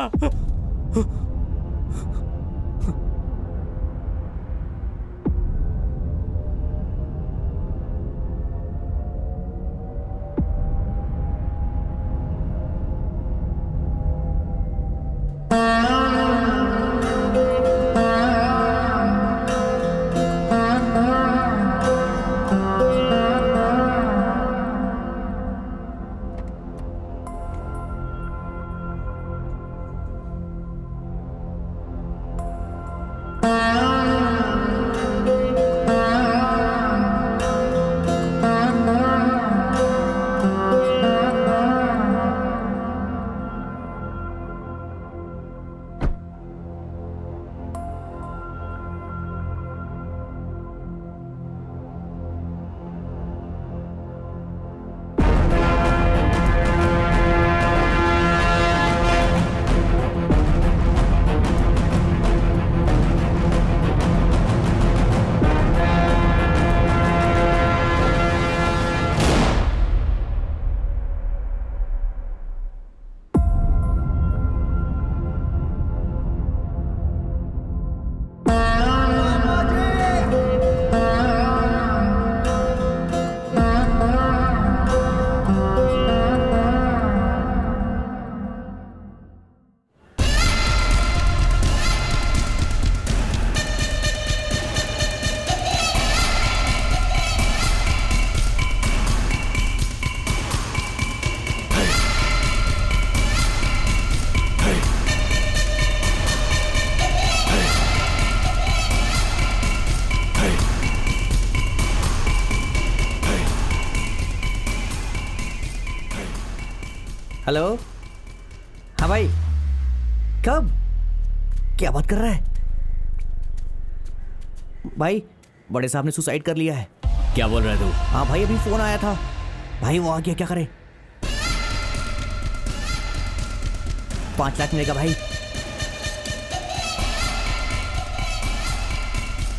हेलो। हाँ भाई, कब? क्या बात कर रहा है भाई? बड़े साहब ने सुसाइड कर लिया है। क्या बोल रहे तू? हाँ भाई, अभी फोन आया था। भाई वो आ गया, क्या करे? 5 लाख मिलेगा भाई।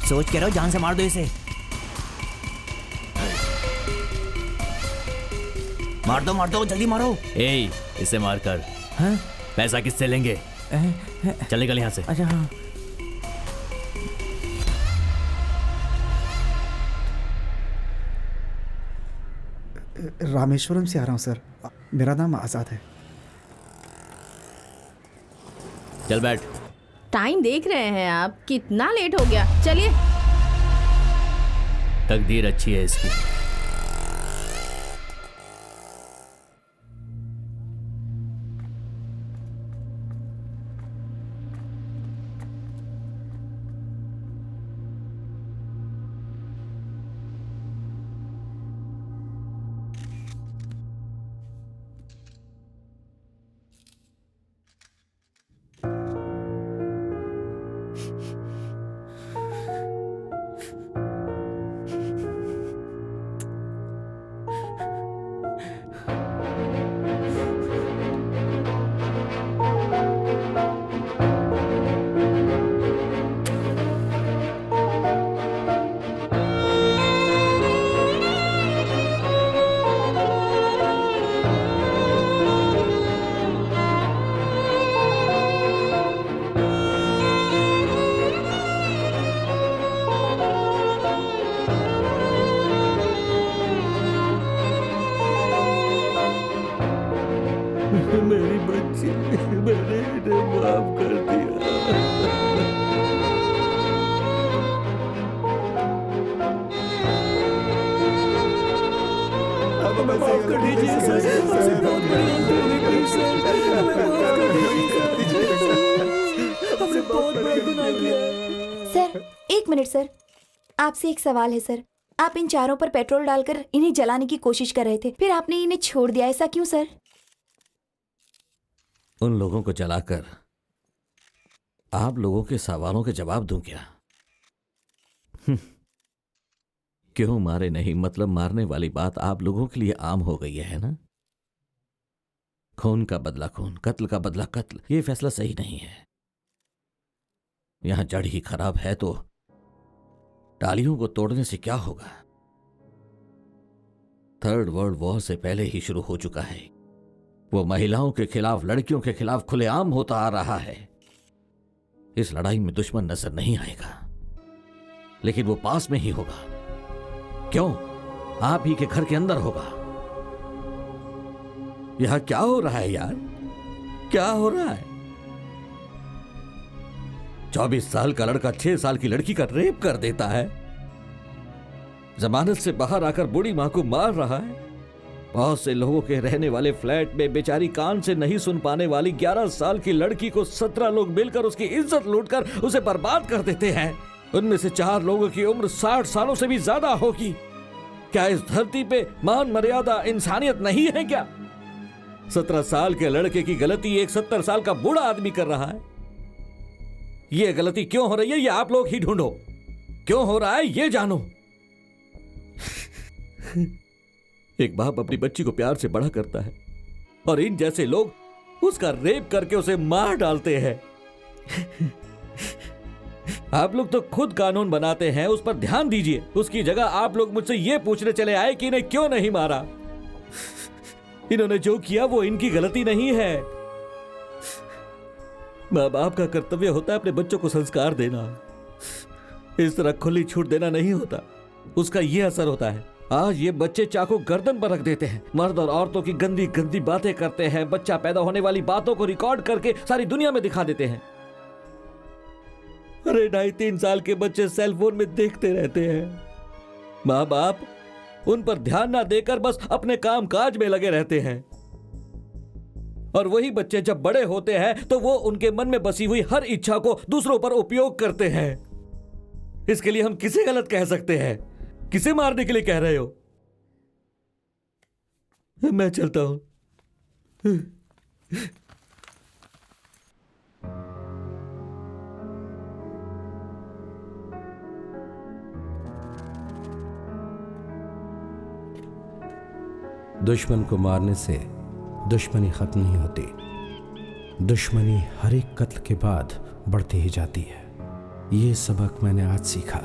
सोच के रहो, जान से मार दो इसे। मार दो जल्दी मारो। ए, इसे मार कर। हाँ? पैसा किससे लेंगे? चल निकल यहाँ से। अच्छा हाँ। रामेश्वरम से आ रहा हूँ सर, मेरा नाम आज़ाद है। चल बैठ। टाइम देख रहे हैं आप, कितना लेट हो गया। चलिए। तकदीर अच्छी है इसकी। मेरी बच्ची, मैंने इन्हें माफ कर दिया। अब हमें माफ कर दीजिए सर, हमसे बहुत बड़ी गलती हो गई सर, हमें माफ कर दीजिए सर, हमने बहुत बड़ा गुनाह किया है। सर, एक मिनट सर, आपसे एक सवाल है सर। आप इन चारों पर पेट्रोल डालकर इन्हें जलाने की कोशिश कर रहे थे, फिर आपने इन्हें छोड़ दिया, ऐसा क्यों सर? उन लोगों को जलाकर आप लोगों के सवालों के जवाब दूं क्या? क्यों मारे नहीं, मतलब मारने वाली बात आप लोगों के लिए आम हो गई है ना? खून का बदला खून, कत्ल का बदला कत्ल, ये फैसला सही नहीं है। यहां जड़ ही खराब है तो डालियों को तोड़ने से क्या होगा? थर्ड वर्ल्ड वॉर से पहले ही शुरू हो चुका है। वो महिलाओं के खिलाफ, लड़कियों के खिलाफ खुलेआम होता आ रहा है। इस लड़ाई में दुश्मन नजर नहीं आएगा, लेकिन वो पास में ही होगा। क्यों? आप ही के घर के अंदर होगा। यहां क्या हो रहा है यार? क्या हो रहा है? 24 साल का लड़का 6 साल की लड़की का रेप कर देता है। जमानत से बाहर आकर बूढ़ी मां को मार रहा है। बहुत से लोगों के रहने वाले फ्लैट में बेचारी कान से नहीं सुन पाने वाली 11 साल की लड़की को 17 लोग मिलकर उसकी इज्जत लूटकर उसे बर्बाद कर देते हैं। उनमें से 4 लोगों की उम्र 60 सालों से भी ज्यादा होगी। क्या इस धरती पे मान मर्यादा इंसानियत नहीं है क्या? 17 साल के लड़के की गलती एक 70 साल का बूढ़ा आदमी कर रहा है। ये गलती क्यों हो रही है, ये आप लोग ही ढूंढो। क्यों हो रहा है ये जानो। एक बाप अपनी बच्ची को प्यार से बड़ा करता है और इन जैसे लोग उसका रेप करके उसे मार डालते हैं। आप लोग तो खुद कानून बनाते हैं, उस पर ध्यान दीजिए। उसकी जगह आप लोग मुझसे यह पूछने चले आए कि इन्हें क्यों नहीं मारा। इन्होंने जो किया वो इनकी गलती नहीं है। माँ बाप का कर्तव्य होता है अपने बच्चों को संस्कार देना। इस तरह खुली छूट देना नहीं होता। उसका यह असर होता है। आज ये बच्चे चाकू गर्दन पर रख देते हैं, मर्द और औरतों की गंदी गंदी बातें करते हैं, बच्चा पैदा होने वाली बातों को रिकॉर्ड करके सारी दुनिया में दिखा देते हैं। अरे 2.5-3 साल के बच्चे सेल फोन में देखते रहते हैं। माँ बाप उन पर ध्यान ना देकर बस अपने काम काज में लगे रहते हैं। और वही बच्चे जब बड़े होते हैं तो वो उनके मन में बसी हुई हर इच्छा को दूसरों पर उपयोग करते हैं। इसके लिए हम किसे गलत कह सकते हैं? किसे मारने के लिए कह रहे हो? मैं चलता हूं। दुश्मन को मारने से दुश्मनी खत्म नहीं होती। दुश्मनी हर एक कत्ल के बाद बढ़ती ही जाती है। ये सबक मैंने आज सीखा।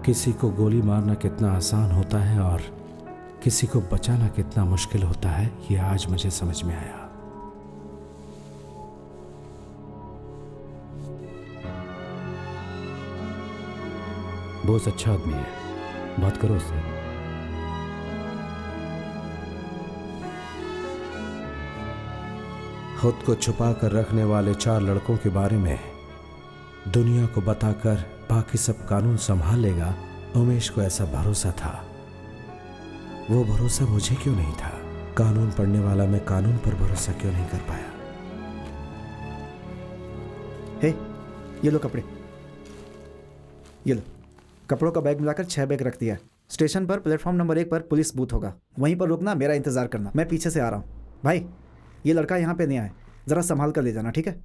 किसी को गोली मारना कितना आसान होता है और किसी को बचाना कितना मुश्किल होता है, ये आज मुझे समझ में आया। बहुत अच्छा आदमी है, बात करो उससे। खुद को छुपा कर रखने वाले 4 लड़कों के बारे में दुनिया को बताकर बाकी सब कानून संभाल लेगा, उमेश को ऐसा भरोसा था। वो भरोसा मुझे क्यों नहीं था? कानून पढ़ने वाला मैं कानून पर भरोसा क्यों नहीं कर पाया? हे, ये लो कपड़े, ये लो। कपड़ों का बैग मिलाकर 6 बैग रख दिया। स्टेशन पर प्लेटफॉर्म नंबर 1 पर पुलिस बूथ होगा, वहीं पर रुकना, मेरा इंतजार करना। मैं पीछे से आ रहा हूँ। भाई, ये लड़का यहाँ पे नहीं आए, जरा संभाल कर ले जाना, ठीक है?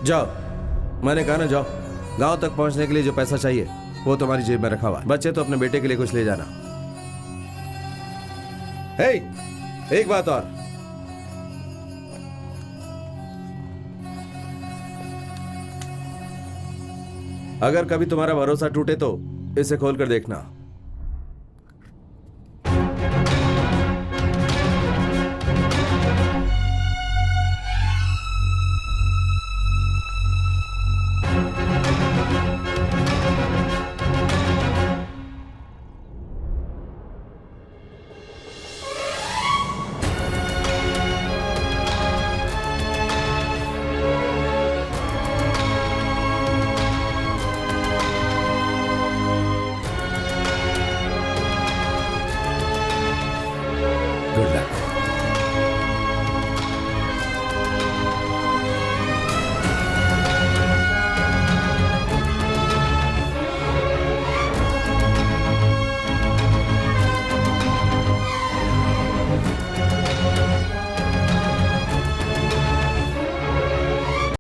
जाओ, मैंने कहा ना जाओ। गांव तक पहुंचने के लिए जो पैसा चाहिए वो तुम्हारी जेब में रखा हुआ है। बच्चे तो अपने बेटे के लिए कुछ ले जाना। हे, एक बात और, अगर कभी तुम्हारा भरोसा टूटे तो इसे खोल कर देखना।